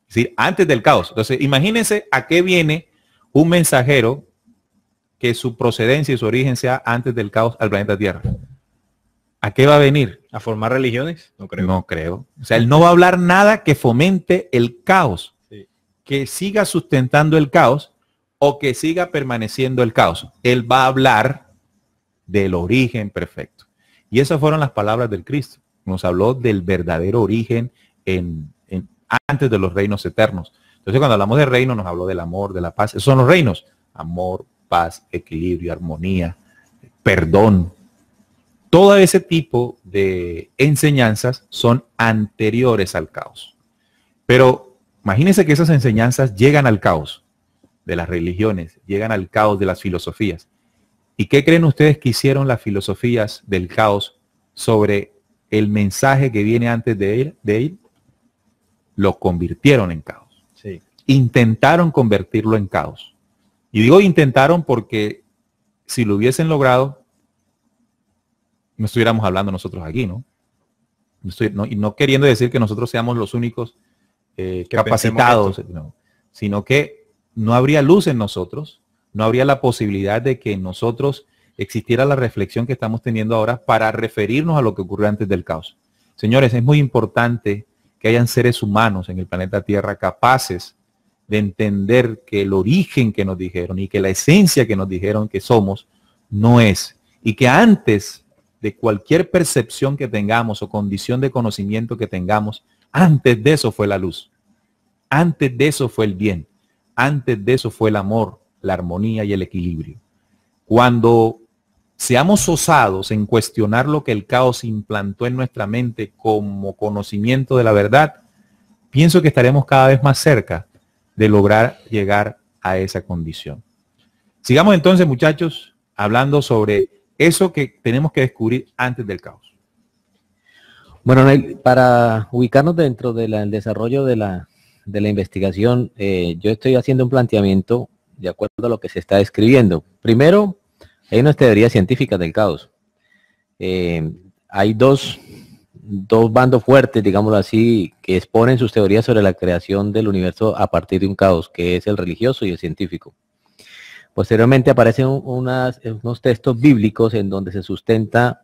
Es decir, antes del caos. Entonces, imagínense a qué viene un mensajero que su procedencia y su origen sea antes del caos al planeta Tierra. ¿A qué va a venir? ¿A formar religiones? No creo. No creo. O sea, él no va a hablar nada que fomente el caos, sí, que siga sustentando el caos o que siga permaneciendo el caos. Él va a hablar del origen perfecto. Y esas fueron las palabras del Cristo. Nos habló del verdadero origen antes de los reinos eternos. Entonces, cuando hablamos de reino, nos habló del amor, de la paz. Esos son los reinos. Amor, paz, equilibrio, armonía, perdón. Todo ese tipo de enseñanzas son anteriores al caos. Pero imagínense que esas enseñanzas llegan al caos de las religiones, llegan al caos de las filosofías. ¿Y qué creen ustedes que hicieron las filosofías del caos sobre el mensaje que viene antes de él? Lo convirtieron en caos. sí. Intentaron convertirlo en caos. Y digo intentaron porque si lo hubiesen logrado, no estuviéramos hablando nosotros aquí, ¿no? Y no queriendo decir que nosotros seamos los únicos capacitados, no, sino que no habría luz en nosotros, no habría la posibilidad de que en nosotros existiera la reflexión que estamos teniendo ahora para referirnos a lo que ocurrió antes del caos. Señores, es muy importante que hayan seres humanos en el planeta Tierra capaces de entender que el origen que nos dijeron y que la esencia que nos dijeron que somos no es. Y que antes de cualquier percepción que tengamos o condición de conocimiento que tengamos, antes de eso fue la luz. Antes de eso fue el bien. Antes de eso fue el amor, la armonía y el equilibrio. Cuando seamos osados en cuestionar lo que el caos implantó en nuestra mente como conocimiento de la verdad, pienso que estaremos cada vez más cerca de lograr llegar a esa condición. Sigamos entonces, muchachos, hablando sobre eso que tenemos que descubrir antes del caos. Bueno, para ubicarnos dentro del desarrollo de la investigación, yo estoy haciendo un planteamiento de acuerdo a lo que se está describiendo. Primero, hay unas teorías científicas del caos. Hay dos bandos fuertes, digámoslo así, que exponen sus teorías sobre la creación del universo a partir de un caos, que es el religioso y el científico. Posteriormente aparecen unos textos bíblicos en donde se sustenta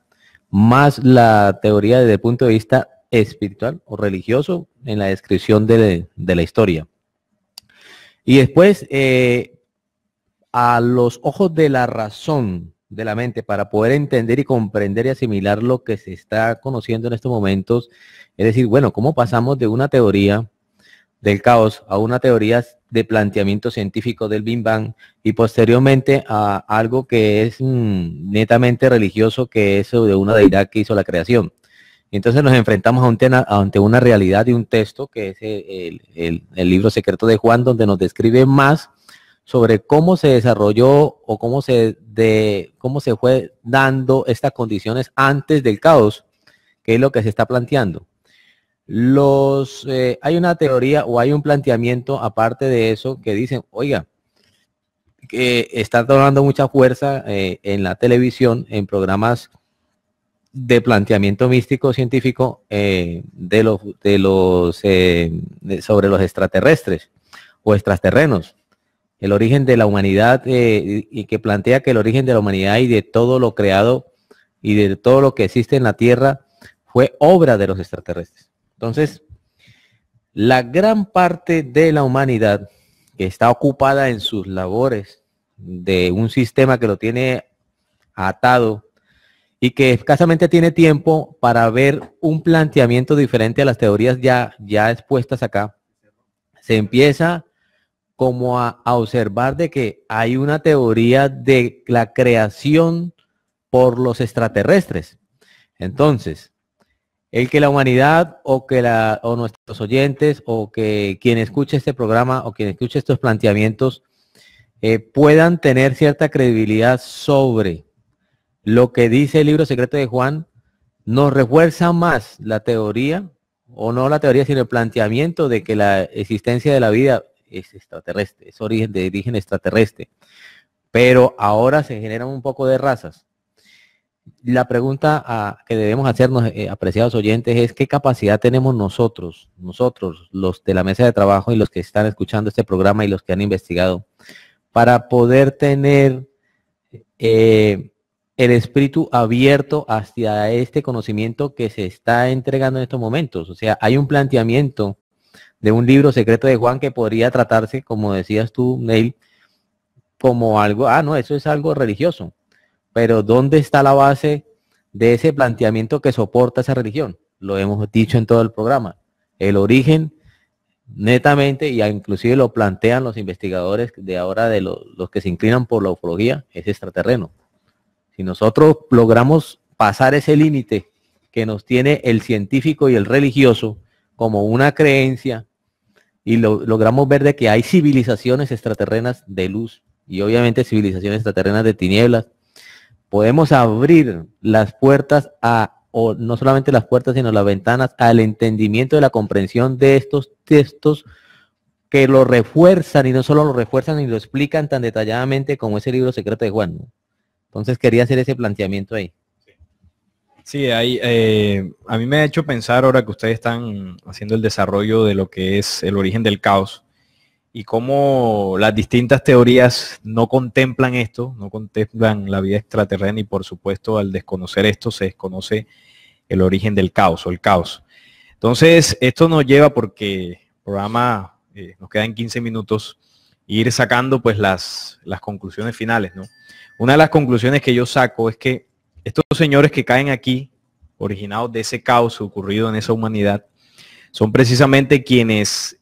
más la teoría desde el punto de vista espiritual o religioso en la descripción de la historia. Y después, a los ojos de la razón de la mente, para poder entender y comprender y asimilar lo que se está conociendo en estos momentos, es decir, bueno, ¿cómo pasamos de una teoría del caos a una teoría de planteamiento científico del Big Bang y posteriormente a algo que es netamente religioso, que es de una deidad que hizo la creación? Entonces nos enfrentamos ante una realidad de un texto que es el libro secreto de Juan, donde nos describe más sobre cómo se desarrolló o cómo se fue dando estas condiciones antes del caos, que es lo que se está planteando. Hay una teoría o hay un planteamiento aparte de eso que dicen, oiga, que está tomando mucha fuerza en la televisión, en programas de planteamiento místico científico sobre los extraterrestres o extraterrenos, el origen de la humanidad, y que plantea que el origen de la humanidad y de todo lo creado y de todo lo que existe en la Tierra fue obra de los extraterrestres. Entonces, la gran parte de la humanidad que está ocupada en sus labores de un sistema que lo tiene atado y que escasamente tiene tiempo para ver un planteamiento diferente a las teorías ya expuestas acá, se empieza como a observar de que hay una teoría de la creación por los extraterrestres. Entonces, el que la humanidad o nuestros oyentes o que quien escuche este programa o quien escuche estos planteamientos puedan tener cierta credibilidad sobre lo que dice el libro secreto de Juan, nos refuerza más la teoría, o no la teoría, sino el planteamiento de que la existencia de la vida es extraterrestre, es de origen extraterrestre. Pero ahora se generan un poco de razas. La pregunta que debemos hacernos, apreciados oyentes, es qué capacidad tenemos nosotros, los de la mesa de trabajo y los que están escuchando este programa y los que han investigado, para poder tener el espíritu abierto hacia este conocimiento que se está entregando en estos momentos. O sea, hay un planteamiento de un libro secreto de Juan que podría tratarse, como decías tú, Neil, como algo, no, eso es algo religioso. Pero ¿dónde está la base de ese planteamiento que soporta esa religión? Lo hemos dicho en todo el programa. El origen, netamente, y inclusive lo plantean los investigadores de ahora, de los que se inclinan por la ufología, es extraterreno. Si nosotros logramos pasar ese límite que nos tiene el científico y el religioso como una creencia, y logramos ver de que hay civilizaciones extraterrenas de luz y obviamente civilizaciones extraterrenas de tinieblas, podemos abrir las puertas o no solamente las puertas, sino las ventanas al entendimiento de la comprensión de estos textos que lo refuerzan, y no solo lo refuerzan y lo explican tan detalladamente como ese libro secreto de Juan, ¿no? Entonces quería hacer ese planteamiento ahí. Sí, a mí me ha hecho pensar ahora que ustedes están haciendo el desarrollo de lo que es el origen del caos y cómo las distintas teorías no contemplan esto, no contemplan la vida extraterrena, y por supuesto al desconocer esto se desconoce el origen del caos o el caos. Entonces esto nos lleva, porque el programa nos quedan 15 minutos, ir sacando pues las conclusiones finales, ¿no? Una de las conclusiones que yo saco es que estos señores que caen aquí, originados de ese caos ocurrido en esa humanidad, son precisamente quienes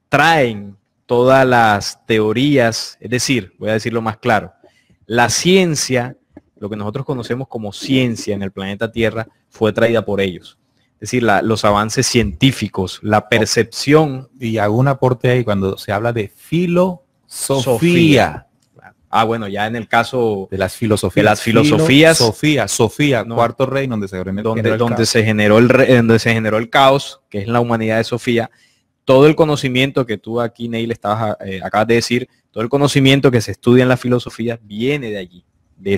traen todas las teorías, es decir, voy a decirlo más claro, la ciencia, lo que nosotros conocemos como ciencia en el planeta Tierra, fue traída por ellos. Es decir, los avances científicos, la percepción. Y hago un aporte ahí cuando se habla de filosofía. Bueno, ya en el caso de las filosofías. Sofía, no, cuarto reino, donde se generó el caos, que es la humanidad de Sofía. todo el conocimiento que tú aquí, Neil, acabas de decir, todo el conocimiento que se estudia en la filosofía viene de allí, de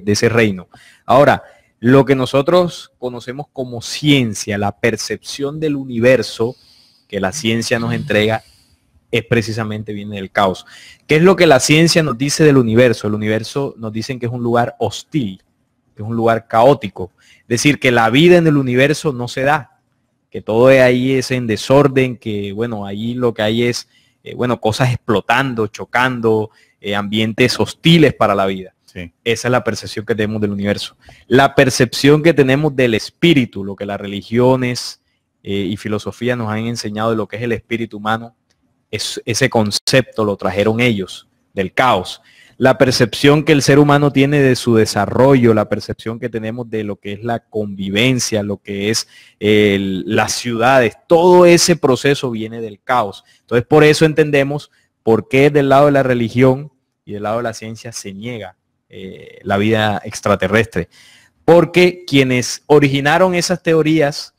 ese reino. Ahora, lo que nosotros conocemos como ciencia, la percepción del universo que la ciencia nos entrega, es precisamente viene del caos. ¿Qué es lo que la ciencia nos dice del universo? El universo nos dicen que es un lugar hostil, que es un lugar caótico. Es decir, que la vida en el universo no se da, que todo ahí es en desorden, que bueno, ahí lo que hay es, cosas explotando, chocando, ambientes hostiles para la vida. Sí. Esa es la percepción que tenemos del universo. La percepción que tenemos del espíritu, lo que las religiones y filosofía nos han enseñado de lo que es el espíritu humano, ese concepto lo trajeron ellos, del caos. La percepción que el ser humano tiene de su desarrollo, la percepción que tenemos de lo que es la convivencia, lo que es las ciudades, todo ese proceso viene del caos. Entonces, por eso entendemos por qué del lado de la religión y del lado de la ciencia se niega la vida extraterrestre. Porque quienes originaron esas teorías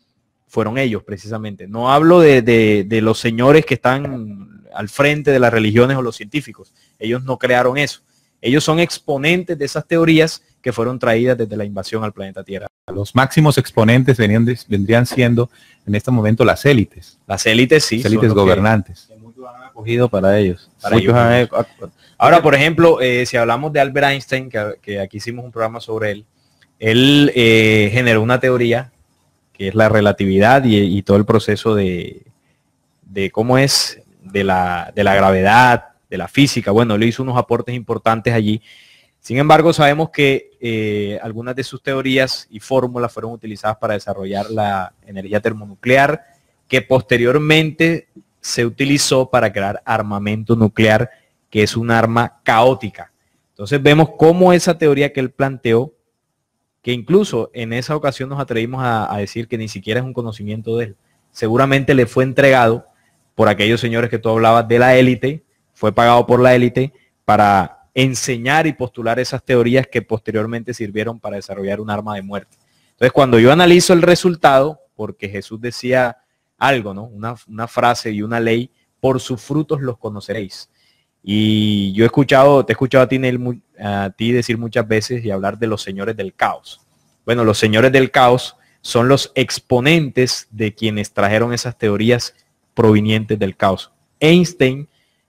fueron ellos precisamente. No hablo de los señores que están al frente de las religiones o los científicos. Ellos no crearon eso. Ellos son exponentes de esas teorías que fueron traídas desde la invasión al planeta Tierra. Los máximos exponentes vendrían siendo en este momento las élites. Las élites, sí. Las élites gobernantes. Que muchos han acogido para ellos. Ahora, por ejemplo, si hablamos de Albert Einstein, que aquí hicimos un programa sobre él generó una teoría que es la relatividad y todo el proceso de cómo es de la gravedad, de la física. Bueno, él hizo unos aportes importantes allí. Sin embargo, sabemos que algunas de sus teorías y fórmulas fueron utilizadas para desarrollar la energía termonuclear, que posteriormente se utilizó para crear armamento nuclear, que es un arma caótica. Entonces vemos cómo esa teoría que él planteó, que incluso en esa ocasión nos atrevimos a decir que ni siquiera es un conocimiento de él. Seguramente le fue entregado por aquellos señores que tú hablabas de la élite, fue pagado por la élite para enseñar y postular esas teorías que posteriormente sirvieron para desarrollar un arma de muerte. Entonces, cuando yo analizo el resultado, porque Jesús decía algo, ¿no? Una frase y una ley, por sus frutos los conoceréis. Y yo te he escuchado a ti decir muchas veces y hablar de los señores del caos. Bueno, los señores del caos son los exponentes de quienes trajeron esas teorías provenientes del caos. Einstein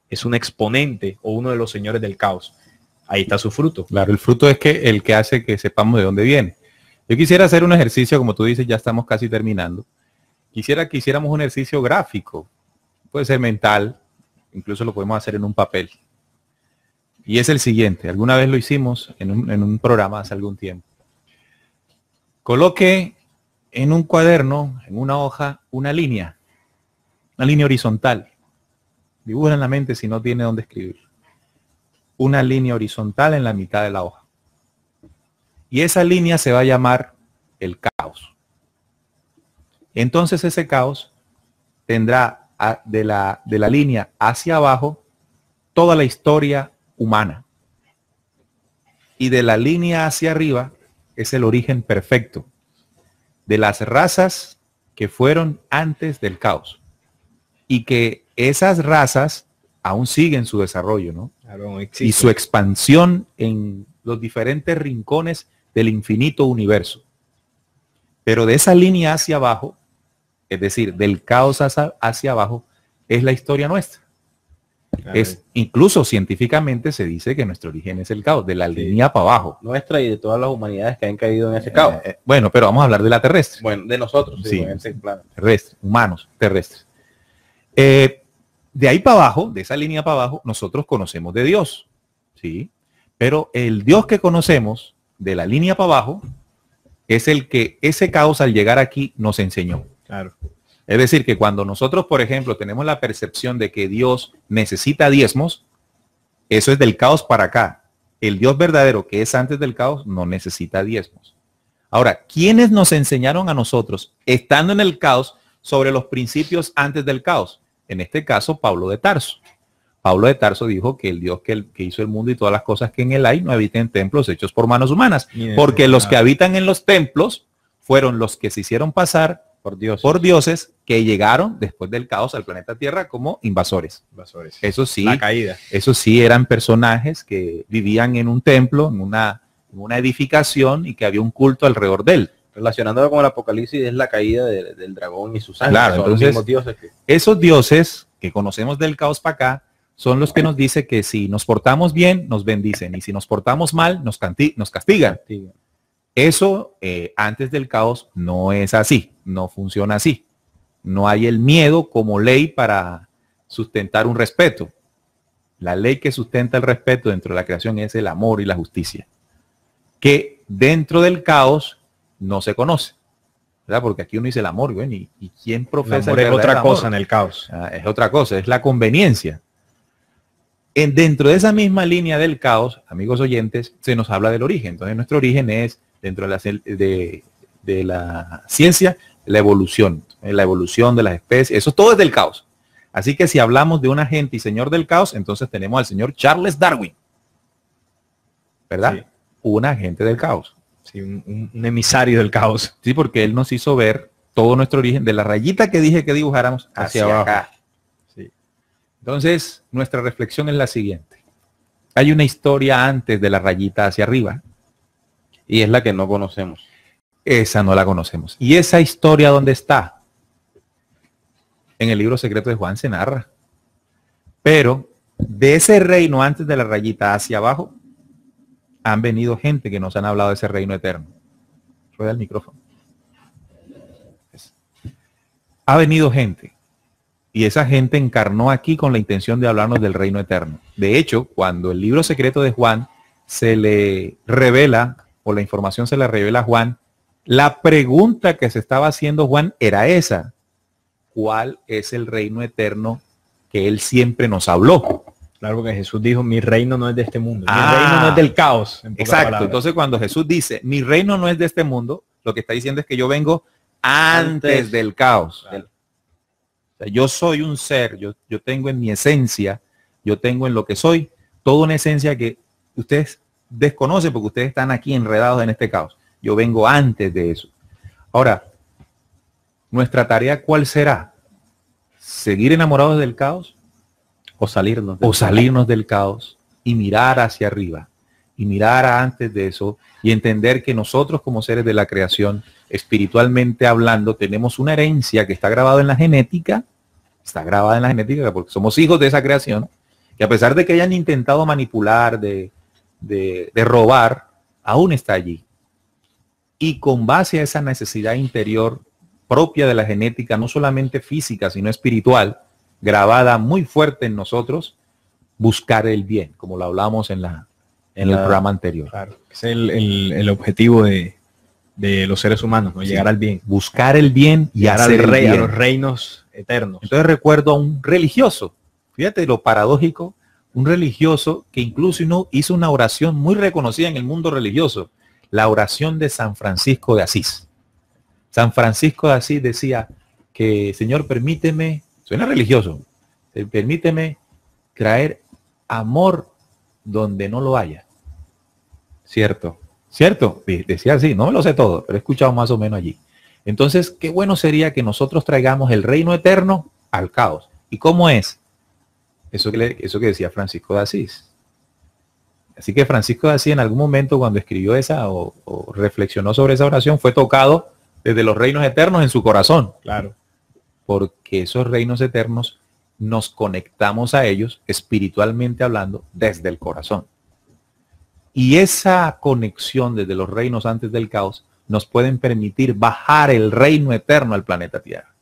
es un exponente o uno de los señores del caos. Ahí está su fruto. Claro, el fruto es el que hace que sepamos de dónde viene. Yo quisiera hacer un ejercicio, como tú dices, ya estamos casi terminando. Quisiera que hiciéramos un ejercicio gráfico. Puede ser mental, incluso lo podemos hacer en un papel. Y es el siguiente. Alguna vez lo hicimos en un programa hace algún tiempo. Coloque en un cuaderno, en una hoja, una línea horizontal. Dibuja en la mente si no tiene dónde escribir. Una línea horizontal en la mitad de la hoja. Y esa línea se va a llamar el caos. Entonces ese caos tendrá de la línea hacia abajo toda la historia humana. Y de la línea hacia arriba es el origen perfecto de las razas que fueron antes del caos. Y que esas razas aún siguen su desarrollo, ¿no? Claro, y su expansión en los diferentes rincones del infinito universo. Pero de esa línea hacia abajo, es decir, del caos hacia abajo, es la historia nuestra. Claro. Incluso científicamente se dice que nuestro origen es el caos, de la línea para abajo. Nuestra y de todas las humanidades que han caído en ese caos. Bueno, pero vamos a hablar de la terrestre. Bueno, de nosotros, sí, en ese plano. Terrestre, humanos, terrestres. De ahí para abajo, de esa línea para abajo, nosotros conocemos de Dios, ¿sí? Pero el Dios que conocemos, de la línea para abajo, es el que ese caos al llegar aquí nos enseñó. Claro. Es decir, que cuando nosotros, por ejemplo, tenemos la percepción de que Dios necesita diezmos, eso es del caos para acá. El Dios verdadero, que es antes del caos, no necesita diezmos. Ahora, ¿quiénes nos enseñaron a nosotros, estando en el caos, sobre los principios antes del caos? En este caso, Pablo de Tarso. Pablo de Tarso dijo que el Dios que hizo el mundo y todas las cosas que en él hay no habitan en templos hechos por manos humanas. Porque los que habitan en los templos fueron los que se hicieron pasar por dioses que llegaron después del caos al planeta Tierra como invasores. Eso sí, la caída. Eso sí, eran personajes que vivían en un templo, en una edificación, y que había un culto alrededor de él. Relacionándolo con el Apocalipsis, es la caída del dragón y sus ángeles. Claro, son entonces, los mismos dioses esos dioses que conocemos del caos para acá son los que nos dice que si nos portamos bien, nos bendicen, y si nos portamos mal, nos castigan. Eso antes del caos no es así, no funciona así. No hay el miedo como ley para sustentar un respeto. La ley que sustenta el respeto dentro de la creación es el amor y la justicia, que dentro del caos no se conoce, ¿verdad? Porque aquí uno dice el amor, bueno, ¿y quién profesa el amor? Es otra cosa en el caos. Es otra cosa, es la conveniencia. Dentro de esa misma línea del caos, amigos oyentes, se nos habla del origen. Entonces nuestro origen es, dentro de la ciencia, la evolución de las especies. Eso todo es del caos. Así que si hablamos de un agente y señor del caos, entonces tenemos al señor Charles Darwin, ¿verdad? Sí. Un agente del caos. Sí, un emisario del caos. Sí, porque él nos hizo ver todo nuestro origen, de la rayita que dije que dibujáramos hacia abajo. Acá. Sí. Entonces, nuestra reflexión es la siguiente. Hay una historia antes de la rayita hacia arriba. Y es la que no conocemos. Esa no la conocemos. ¿Y esa historia dónde está? En el libro secreto de Juan se narra. Pero de ese reino antes de la rayita hacia abajo, han venido gente que nos han hablado de ese reino eterno. Rueda el micrófono. Ha venido gente. Y esa gente encarnó aquí con la intención de hablarnos del reino eterno. De hecho, cuando el libro secreto de Juan se le revela, o la información se le revela a Juan, la pregunta que se estaba haciendo Juan era esa: ¿cuál es el reino eterno que él siempre nos habló? Claro, que Jesús dijo, mi reino no es de este mundo. Mi reino no es del caos. Exacto. Entonces, cuando Jesús dice, mi reino no es de este mundo, lo que está diciendo es que yo vengo antes del caos. Claro. O sea, yo soy un ser, yo tengo en mi esencia, yo tengo en lo que soy, toda una esencia que ustedes desconocen porque ustedes están aquí enredados en este caos. Yo vengo antes de eso. Ahora, nuestra tarea, ¿cuál será? ¿Seguir enamorados del caos? O salirnos del caos y mirar hacia arriba y mirar antes de eso y entender que nosotros como seres de la creación, espiritualmente hablando, tenemos una herencia que está grabada en la genética, porque somos hijos de esa creación, que a pesar de que hayan intentado manipular, de robar, aún está allí. Y con base a esa necesidad interior propia de la genética, no solamente física, sino espiritual, grabada muy fuerte en nosotros, buscar el bien, como lo hablamos en el programa anterior. Claro, es el objetivo de los seres humanos, ¿no? Llegar al bien. Buscar el bien y hacer el bien. A los reinos eternos. Entonces recuerdo a un religioso, fíjate lo paradójico, un religioso que incluso hizo una oración muy reconocida en el mundo religioso, la oración de San Francisco de Asís. San Francisco de Asís decía que, Señor, permíteme, suena religioso, permíteme traer amor donde no lo haya. ¿Cierto? Decía así, no me lo sé todo, pero he escuchado más o menos allí. Entonces, qué bueno sería que nosotros traigamos el reino eterno al caos. ¿Y cómo es? Eso que decía Francisco de Asís. Así que Francisco de Asís en algún momento cuando escribió esa o reflexionó sobre esa oración fue tocado desde los reinos eternos en su corazón. Claro. Porque esos reinos eternos nos conectamos a ellos espiritualmente hablando desde el corazón. Y esa conexión desde los reinos antes del caos nos pueden permitir bajar el reino eterno al planeta Tierra.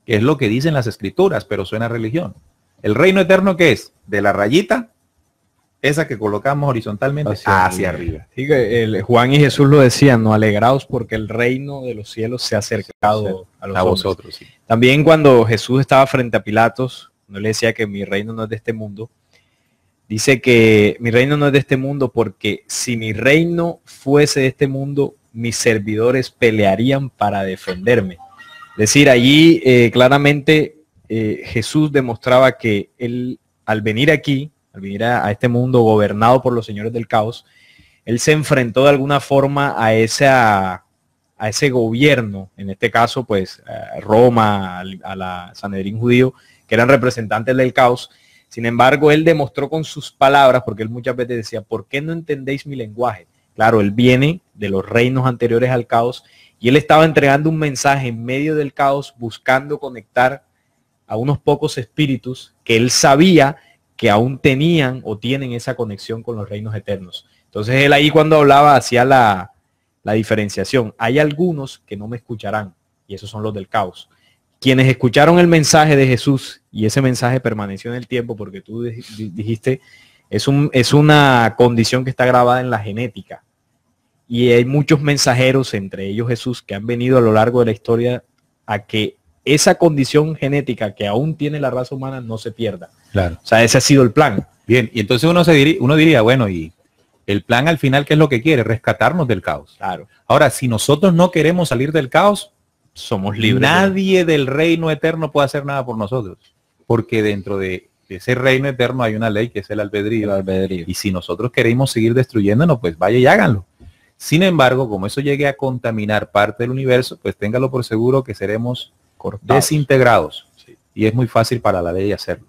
Que es lo que dicen las escrituras, pero suena a religión. ¿El reino eterno qué es? De la rayita, esa que colocamos horizontalmente hacia arriba. Sí, Juan y Jesús lo decían, no alegraos porque el reino de los cielos se ha acercado a vosotros. Sí. También cuando Jesús estaba frente a Pilatos, no le decía que mi reino no es de este mundo. Dice que mi reino no es de este mundo porque si mi reino fuese de este mundo, mis servidores pelearían para defenderme. Es decir, allí claramente Jesús demostraba que él, al venir aquí, al venir a este mundo gobernado por los señores del caos, él se enfrentó de alguna forma a a ese gobierno, en este caso pues a Roma, a la Sanedrín judío, que eran representantes del caos. Sin embargo, él demostró con sus palabras, porque él muchas veces decía, ¿por qué no entendéis mi lenguaje? Claro, él viene de los reinos anteriores al caos y él estaba entregando un mensaje en medio del caos, buscando conectar a unos pocos espíritus que él sabía que aún tenían o tienen esa conexión con los reinos eternos. Entonces él ahí cuando hablaba hacía la diferenciación. Hay algunos que no me escucharán y esos son los del caos. Quienes escucharon el mensaje de Jesús y ese mensaje permaneció en el tiempo, porque tú dijiste, es una condición que está grabada en la genética. Y hay muchos mensajeros, entre ellos Jesús, que han venido a lo largo de la historia a que esa condición genética que aún tiene la raza humana no se pierda. Claro. O sea, ese ha sido el plan. Bien, y entonces uno diría, bueno, y el plan al final, ¿qué es lo que quiere? Rescatarnos del caos. Claro. Ahora, si nosotros no queremos salir del caos, Somos libres. nadie del reino eterno puede hacer nada por nosotros, porque dentro de ese reino eterno hay una ley que es el albedrío. Y si nosotros queremos seguir destruyéndonos, pues vaya y háganlo. Sin embargo, como eso llegue a contaminar parte del universo, pues téngalo por seguro que seremos desintegrados. Sí. Y es muy fácil para la ley hacerlo.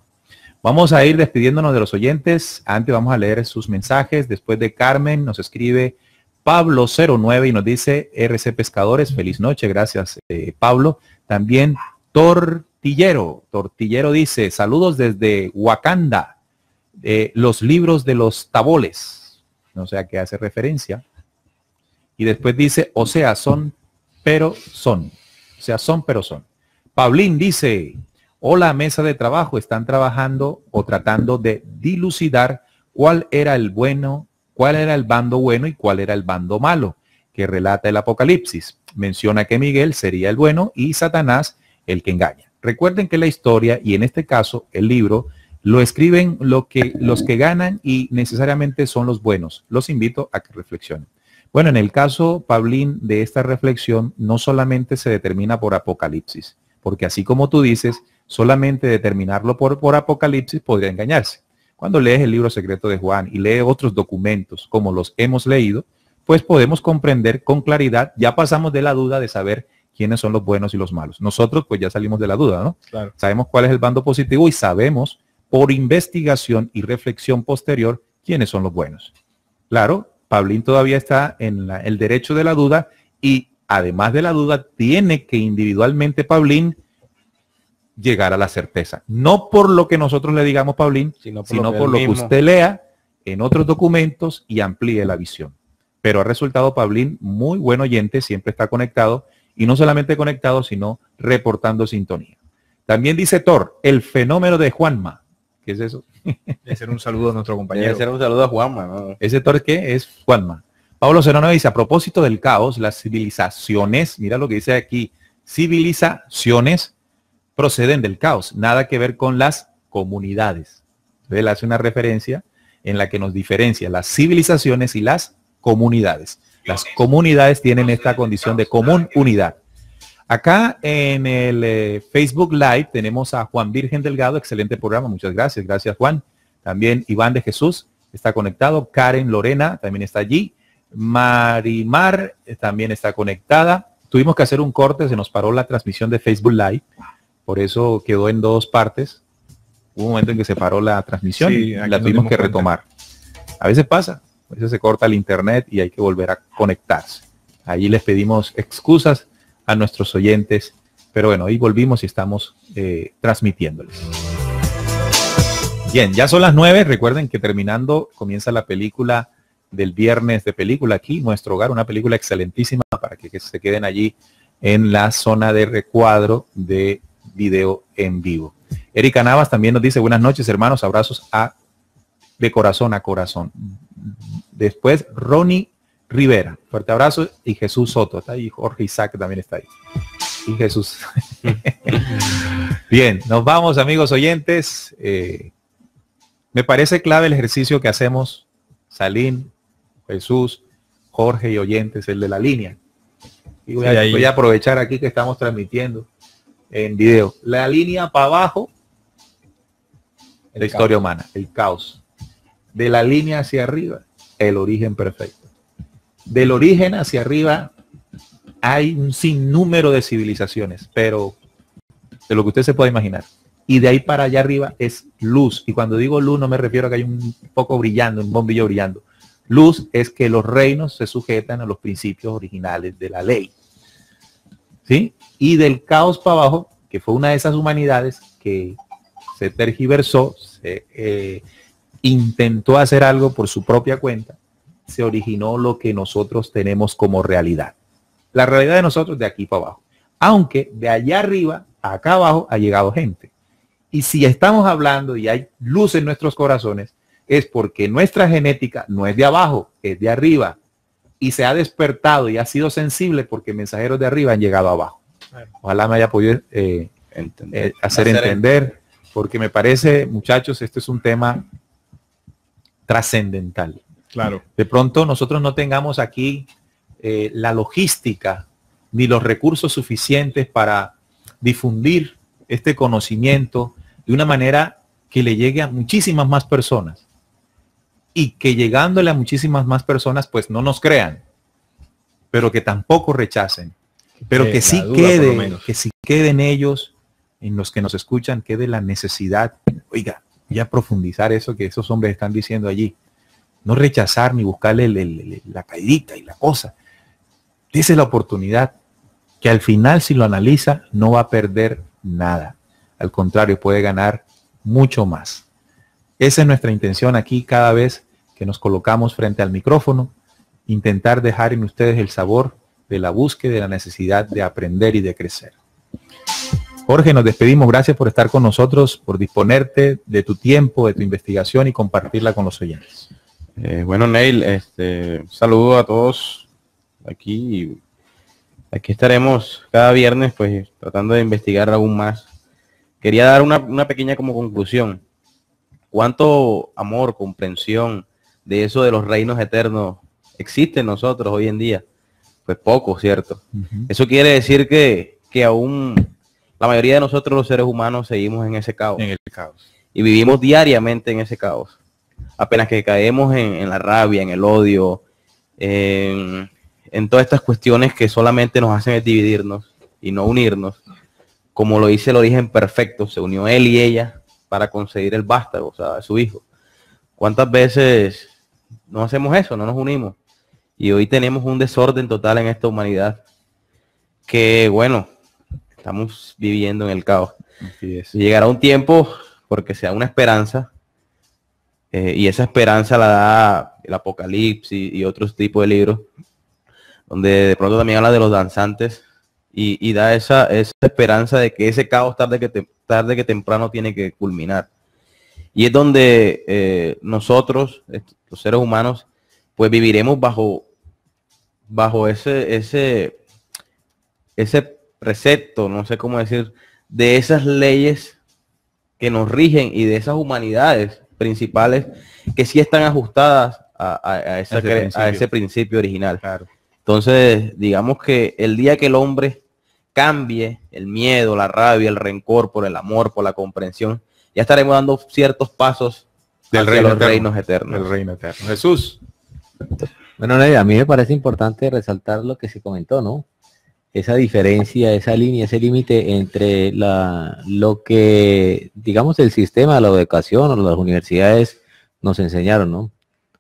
Vamos a ir despidiéndonos de los oyentes. Antes vamos a leer sus mensajes. Después de Carmen nos escribe Pablo 09 y nos dice: RC Pescadores, feliz noche. Gracias, Pablo. También Tortillero dice: saludos desde Wakanda, los libros de los taboles. No sé a qué hace referencia. Y después dice: o sea, son, pero son. O sea, son, pero son. Paulín dice: hola, mesa de trabajo. Están trabajando o tratando de dilucidar cuál era el bueno, cuál era el bando bueno y cuál era el bando malo que relata el Apocalipsis. Menciona que Miguel sería el bueno y Satanás el que engaña. Recuerden que la historia, y en este caso el libro, lo escriben los que ganan y necesariamente son los buenos. Los invito a que reflexionen. Bueno, en el caso, Paulín, de esta reflexión no solamente se determina por Apocalipsis, porque así como tú dices, solamente determinarlo por Apocalipsis podría engañarse. Cuando lees el libro secreto de Juan y lees otros documentos como los hemos leído, pues podemos comprender con claridad, ya pasamos de la duda de saber quiénes son los buenos y los malos. Nosotros pues ya salimos de la duda, ¿no? Claro. Sabemos cuál es el bando positivo y sabemos por investigación y reflexión posterior quiénes son los buenos. Claro, Paulín todavía está en el derecho de la duda y además de la duda tiene que individualmente Paulín llegar a la certeza. No por lo que nosotros le digamos, Paulín, sino por lo que usted lea en otros documentos y amplíe la visión. Pero ha resultado, Paulín, muy buen oyente, siempre está conectado y no solamente conectado, sino reportando sintonía. También dice Thor, el fenómeno de Juanma. ¿Qué es eso? Debe ser un saludo a nuestro compañero. Debe ser un saludo a Juanma, ¿no? ¿Ese Thor qué? Es Juanma. Pablo Serrano dice, a propósito del caos, las civilizaciones, mira lo que dice aquí, civilizaciones proceden del caos, nada que ver con las comunidades. Entonces él hace una referencia en la que nos diferencia las civilizaciones y las comunidades. Las comunidades tienen esta condición de común unidad. Acá en el Facebook Live tenemos a Juan Virgen Delgado, excelente programa, muchas gracias, gracias Juan. También Iván de Jesús está conectado, Karen Lorena también está allí, Marimar también está conectada. Tuvimos que hacer un corte, se nos paró la transmisión de Facebook Live, por eso quedó en dos partes. Hubo un momento en que se paró la transmisión y la tuvimos que retomar. A veces pasa, a veces se corta el internet y hay que volver a conectarse. Allí les pedimos excusas a nuestros oyentes, pero bueno, ahí volvimos y estamos transmitiéndoles. Bien, ya son las 9, recuerden que terminando comienza la película del viernes de película aquí, Nuestro Hogar, una película excelentísima para que se queden allí en la zona de recuadro de video en vivo. Erika Navas también nos dice, buenas noches hermanos, abrazos de corazón a corazón. Después Ronnie Rivera, fuerte abrazo, y Jesús Soto, está ahí, Jorge Isaac también está ahí. Y Jesús. Bien, nos vamos amigos oyentes. Me parece clave el ejercicio que hacemos, Salín, Jesús, Jorge y oyentes, el de la línea. Y voy a aprovechar aquí que estamos transmitiendo en video. La línea para abajo, la historia humana, el caos. De la línea hacia arriba, el origen perfecto. Del origen hacia arriba, hay un sinnúmero de civilizaciones, pero de lo que usted se puede imaginar. Y de ahí para allá arriba es luz. Y cuando digo luz no me refiero a que hay un poco brillando, un bombillo brillando. Luz es que los reinos se sujetan a los principios originales de la ley. ¿Sí? Y del caos para abajo, que fue una de esas humanidades que se tergiversó, se intentó hacer algo por su propia cuenta, se originó lo que nosotros tenemos como realidad. La realidad de nosotros de aquí para abajo. Aunque de allá arriba a acá abajo ha llegado gente. Y si estamos hablando y hay luz en nuestros corazones, es porque nuestra genética no es de abajo, es de arriba. Y se ha despertado y ha sido sensible porque mensajeros de arriba han llegado abajo. Ojalá me haya podido hacer entender, porque me parece, muchachos, este es un tema trascendental. Claro. De pronto nosotros no tengamos aquí la logística ni los recursos suficientes para difundir este conocimiento de una manera que le llegue a muchísimas más personas, y que llegándole a muchísimas más personas pues no nos crean, pero que tampoco rechacen, pero que sí quede, que sí quede en ellos, en los que nos escuchan, quede la necesidad, oiga, ya profundizar eso que esos hombres están diciendo allí, no rechazar ni buscarle la caidita y la cosa. Esa es la oportunidad, que al final si lo analiza no va a perder nada, al contrario puede ganar mucho más. Esa es nuestra intención aquí cada vez que nos colocamos frente al micrófono, intentar dejar en ustedes el sabor de la búsqueda, de la necesidad de aprender y de crecer. Jorge, nos despedimos. Gracias por estar con nosotros, por disponerte de tu tiempo, de tu investigación y compartirla con los oyentes. Bueno, Neil, saludo a todos aquí. Aquí estaremos cada viernes, pues, tratando de investigar aún más. Quería dar una pequeña como conclusión. ¿Cuánto amor, comprensión de eso de los reinos eternos existe en nosotros hoy en día? Pues poco, ¿cierto? Eso quiere decir que aún la mayoría de nosotros los seres humanos seguimos en ese caos. En el caos. Y vivimos diariamente en ese caos. Apenas que caemos en la rabia, en el odio, en todas estas cuestiones que solamente nos hacen dividirnos y no unirnos. Como lo dice el origen perfecto, se unió él y ella para conseguir el vástago, o sea, su hijo. ¿Cuántas veces no hacemos eso, no nos unimos? Y hoy tenemos un desorden total en esta humanidad que, bueno, estamos viviendo en el caos. Así es. Y llegará un tiempo, porque sea una esperanza, y esa esperanza la da el Apocalipsis y otros tipos de libros, donde de pronto también habla de los danzantes, y da esa esperanza de que ese caos tarde que temprano tiene que culminar. Y es donde nosotros, los seres humanos, pues viviremos bajo ese precepto, no sé cómo decir, de esas leyes que nos rigen y de esas humanidades principales que sí están ajustadas a ese principio original. Claro. Entonces, digamos que el día que el hombre cambie el miedo, la rabia, el rencor por el amor, por la comprensión, ya estaremos dando ciertos pasos del hacia reino los eterno, reinos eternos. El reino eterno. Jesús. Bueno, a mí me parece importante resaltar lo que se comentó, ¿no? Esa diferencia, esa línea, ese límite entre lo que, digamos, el sistema de la educación o las universidades nos enseñaron, ¿no?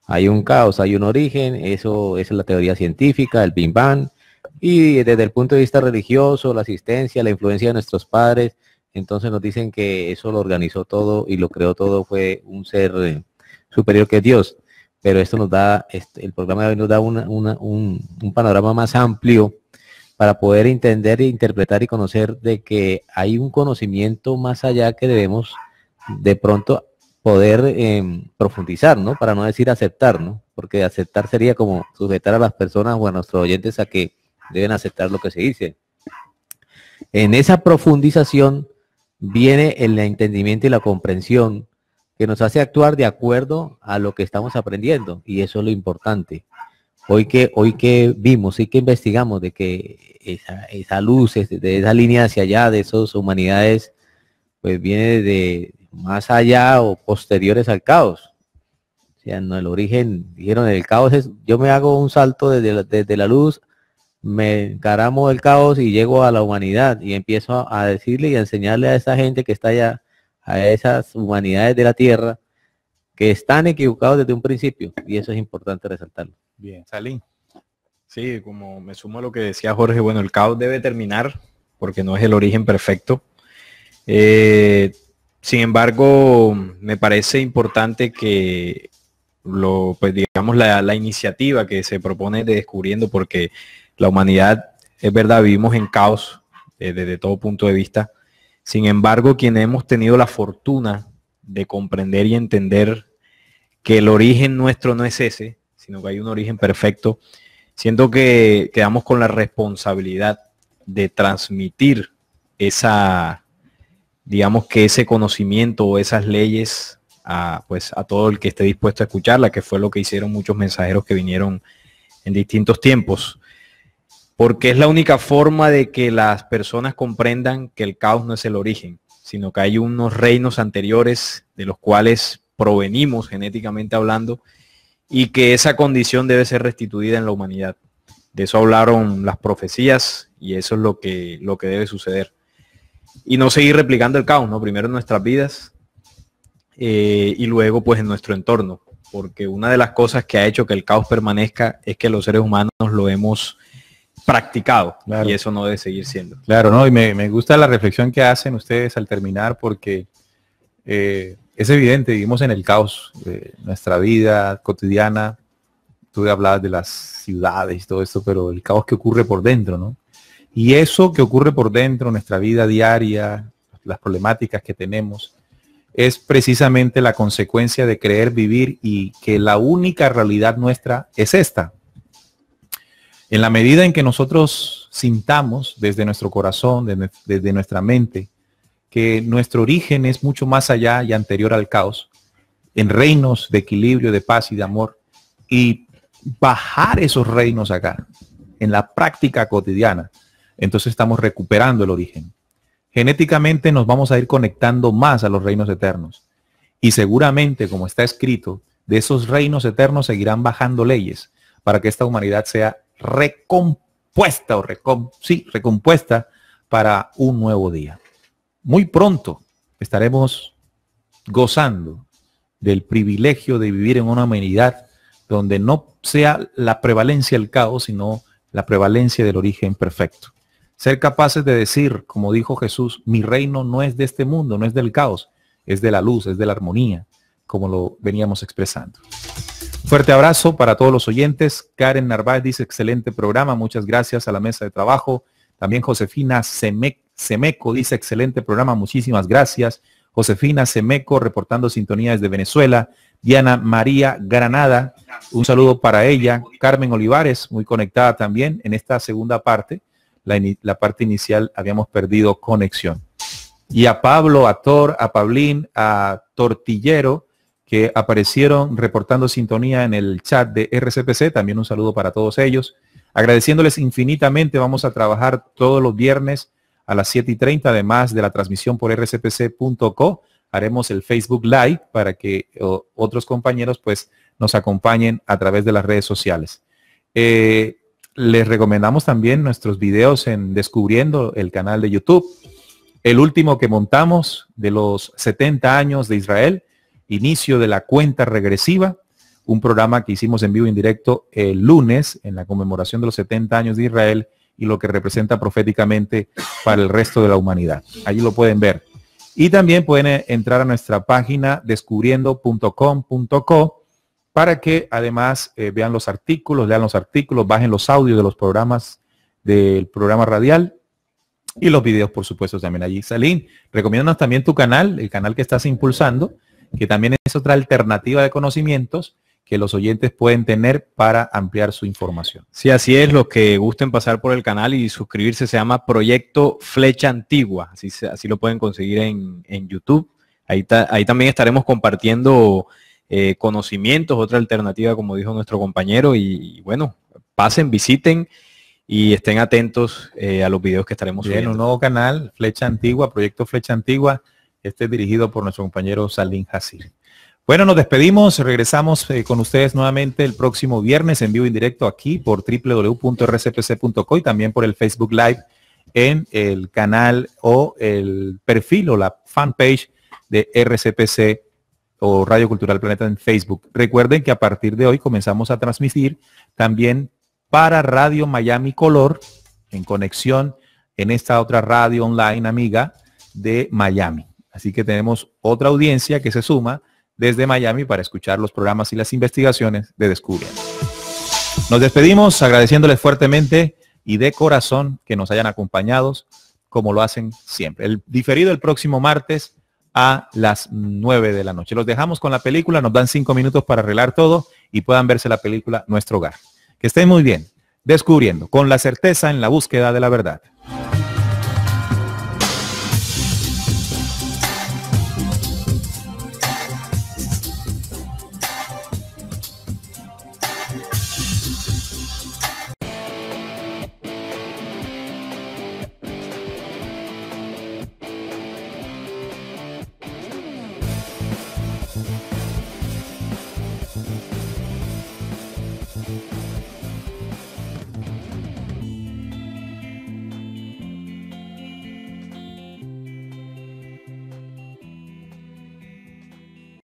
Hay un caos, hay un origen, esa es la teoría científica, el Big Bang, y desde el punto de vista religioso, la asistencia, la influencia de nuestros padres, entonces nos dicen que eso lo organizó todo y lo creó todo, fue un ser superior que Dios. Pero esto nos da, el programa de hoy nos da un panorama más amplio para poder entender, interpretar y conocer de que hay un conocimiento más allá que debemos de pronto poder profundizar, ¿no? Para no decir aceptar, ¿no? Porque aceptar sería como sujetar a las personas o a nuestros oyentes a que deben aceptar lo que se dice. En esa profundización viene el entendimiento y la comprensión que nos hace actuar de acuerdo a lo que estamos aprendiendo, y eso es lo importante. Hoy que vimos y que investigamos de que esa luz, de esa línea hacia allá, de esas humanidades, pues viene de más allá o posteriores al caos. O sea, no, el origen, dijeron, el caos es, yo me hago un salto desde la luz me encaramo el caos y llego a la humanidad y empiezo a decirle y a enseñarle a esa gente que está allá, a esas humanidades de la tierra, que están equivocados desde un principio, y eso es importante resaltarlo. Bien, Salín. Sí, como me sumo a lo que decía Jorge, bueno, el caos debe terminar porque no es el origen perfecto. Sin embargo, me parece importante que pues digamos la iniciativa que se propone de Descubriendo, porque la humanidad, es verdad, vivimos en caos desde todo punto de vista. Sin embargo, quienes hemos tenido la fortuna de comprender y entender que el origen nuestro no es ese, sino que hay un origen perfecto, siento que quedamos con la responsabilidad de transmitir digamos que ese conocimiento o esas leyes pues a todo el que esté dispuesto a escucharla, que fue lo que hicieron muchos mensajeros que vinieron en distintos tiempos, porque es la única forma de que las personas comprendan que el caos no es el origen, sino que hay unos reinos anteriores de los cuales provenimos genéticamente hablando, y que esa condición debe ser restituida en la humanidad. De eso hablaron las profecías y eso es lo que debe suceder. Y no seguir replicando el caos, ¿no? Primero en nuestras vidas y luego pues en nuestro entorno, porque una de las cosas que ha hecho que el caos permanezca es que los seres humanos lo hemos practicado, claro. Y eso no debe seguir siendo. Claro, ¿no? Y me gusta la reflexión que hacen ustedes al terminar, porque es evidente, vivimos en el caos de nuestra vida cotidiana. Tú hablabas de las ciudades y todo esto, pero el caos que ocurre por dentro, ¿no? Y eso que ocurre por dentro, nuestra vida diaria, las problemáticas que tenemos, es precisamente la consecuencia de creer vivir y que la única realidad nuestra es esta. En la medida en que nosotros sintamos desde nuestro corazón, desde nuestra mente, que nuestro origen es mucho más allá y anterior al caos, en reinos de equilibrio, de paz y de amor, y bajar esos reinos acá, en la práctica cotidiana, entonces estamos recuperando el origen. Genéticamente nos vamos a ir conectando más a los reinos eternos. Y seguramente, como está escrito, de esos reinos eternos seguirán bajando leyes para que esta humanidad sea recompuesta o recompuesta para un nuevo día. Muy pronto estaremos gozando del privilegio de vivir en una humanidad donde no sea la prevalencia del caos, sino la prevalencia del origen perfecto. Ser capaces de decir, como dijo Jesús, mi reino no es de este mundo, no es del caos, es de la luz, es de la armonía, como lo veníamos expresando. Fuerte abrazo para todos los oyentes. Karen Narváez dice, excelente programa, muchas gracias a la mesa de trabajo. También Josefina Semeco dice, excelente programa, muchísimas gracias. Josefina Semeco reportando sintonía desde Venezuela. Diana María Granada, un saludo para ella. Carmen Olivares, muy conectada también en esta segunda parte. La parte inicial habíamos perdido conexión. Y a Pablo, a Thor, a Pablín, a Tortillero, que aparecieron reportando sintonía en el chat de RCPC. También un saludo para todos ellos. Agradeciéndoles infinitamente, vamos a trabajar todos los viernes a las 7:30, además de la transmisión por rcpc.co. Haremos el Facebook Live para que otros compañeros pues nos acompañen a través de las redes sociales. Les recomendamos también nuestros videos en Descubriendo, el canal de YouTube. El último que montamos de los 70 años de Israel, inicio de la cuenta regresiva, un programa que hicimos en vivo y en directo el lunes en la conmemoración de los 70 años de Israel y lo que representa proféticamente para el resto de la humanidad. Allí lo pueden ver. Y también pueden entrar a nuestra página descubriendo.com.co para que además vean los artículos, lean los artículos, bajen los audios de los programas del programa radial y los videos, por supuesto, también allí. Salín, recomiéndanos también tu canal, el canal que estás impulsando, que también es otra alternativa de conocimientos que los oyentes pueden tener para ampliar su información. Sí, así es. Los que gusten pasar por el canal y suscribirse, se llama Proyecto Flecha Antigua. Así lo pueden conseguir en YouTube. Ahí también estaremos compartiendo conocimientos, otra alternativa, como dijo nuestro compañero. Y bueno, pasen, visiten y estén atentos a los videos que estaremos subiendo. Un nuevo canal, Flecha Antigua, Proyecto Flecha Antigua. Este es dirigido por nuestro compañero Salín Hasir. Bueno, nos despedimos, regresamos con ustedes nuevamente el próximo viernes en vivo y directo aquí por www.rcpc.co y también por el Facebook Live en el canal o el perfil o la fanpage de RCPC o Radio Cultural Planeta en Facebook. Recuerden que a partir de hoy comenzamos a transmitir también para Radio Miami Color en conexión en esta otra radio online amiga de Miami. Así que tenemos otra audiencia que se suma desde Miami para escuchar los programas y las investigaciones de Descubriendo. Nos despedimos agradeciéndoles fuertemente y de corazón que nos hayan acompañado como lo hacen siempre. El diferido el próximo martes a las 9 de la noche. Los dejamos con la película, nos dan 5 minutos para arreglar todo y puedan verse la película Nuestro Hogar. Que estén muy bien, Descubriendo, con la certeza en la búsqueda de la verdad.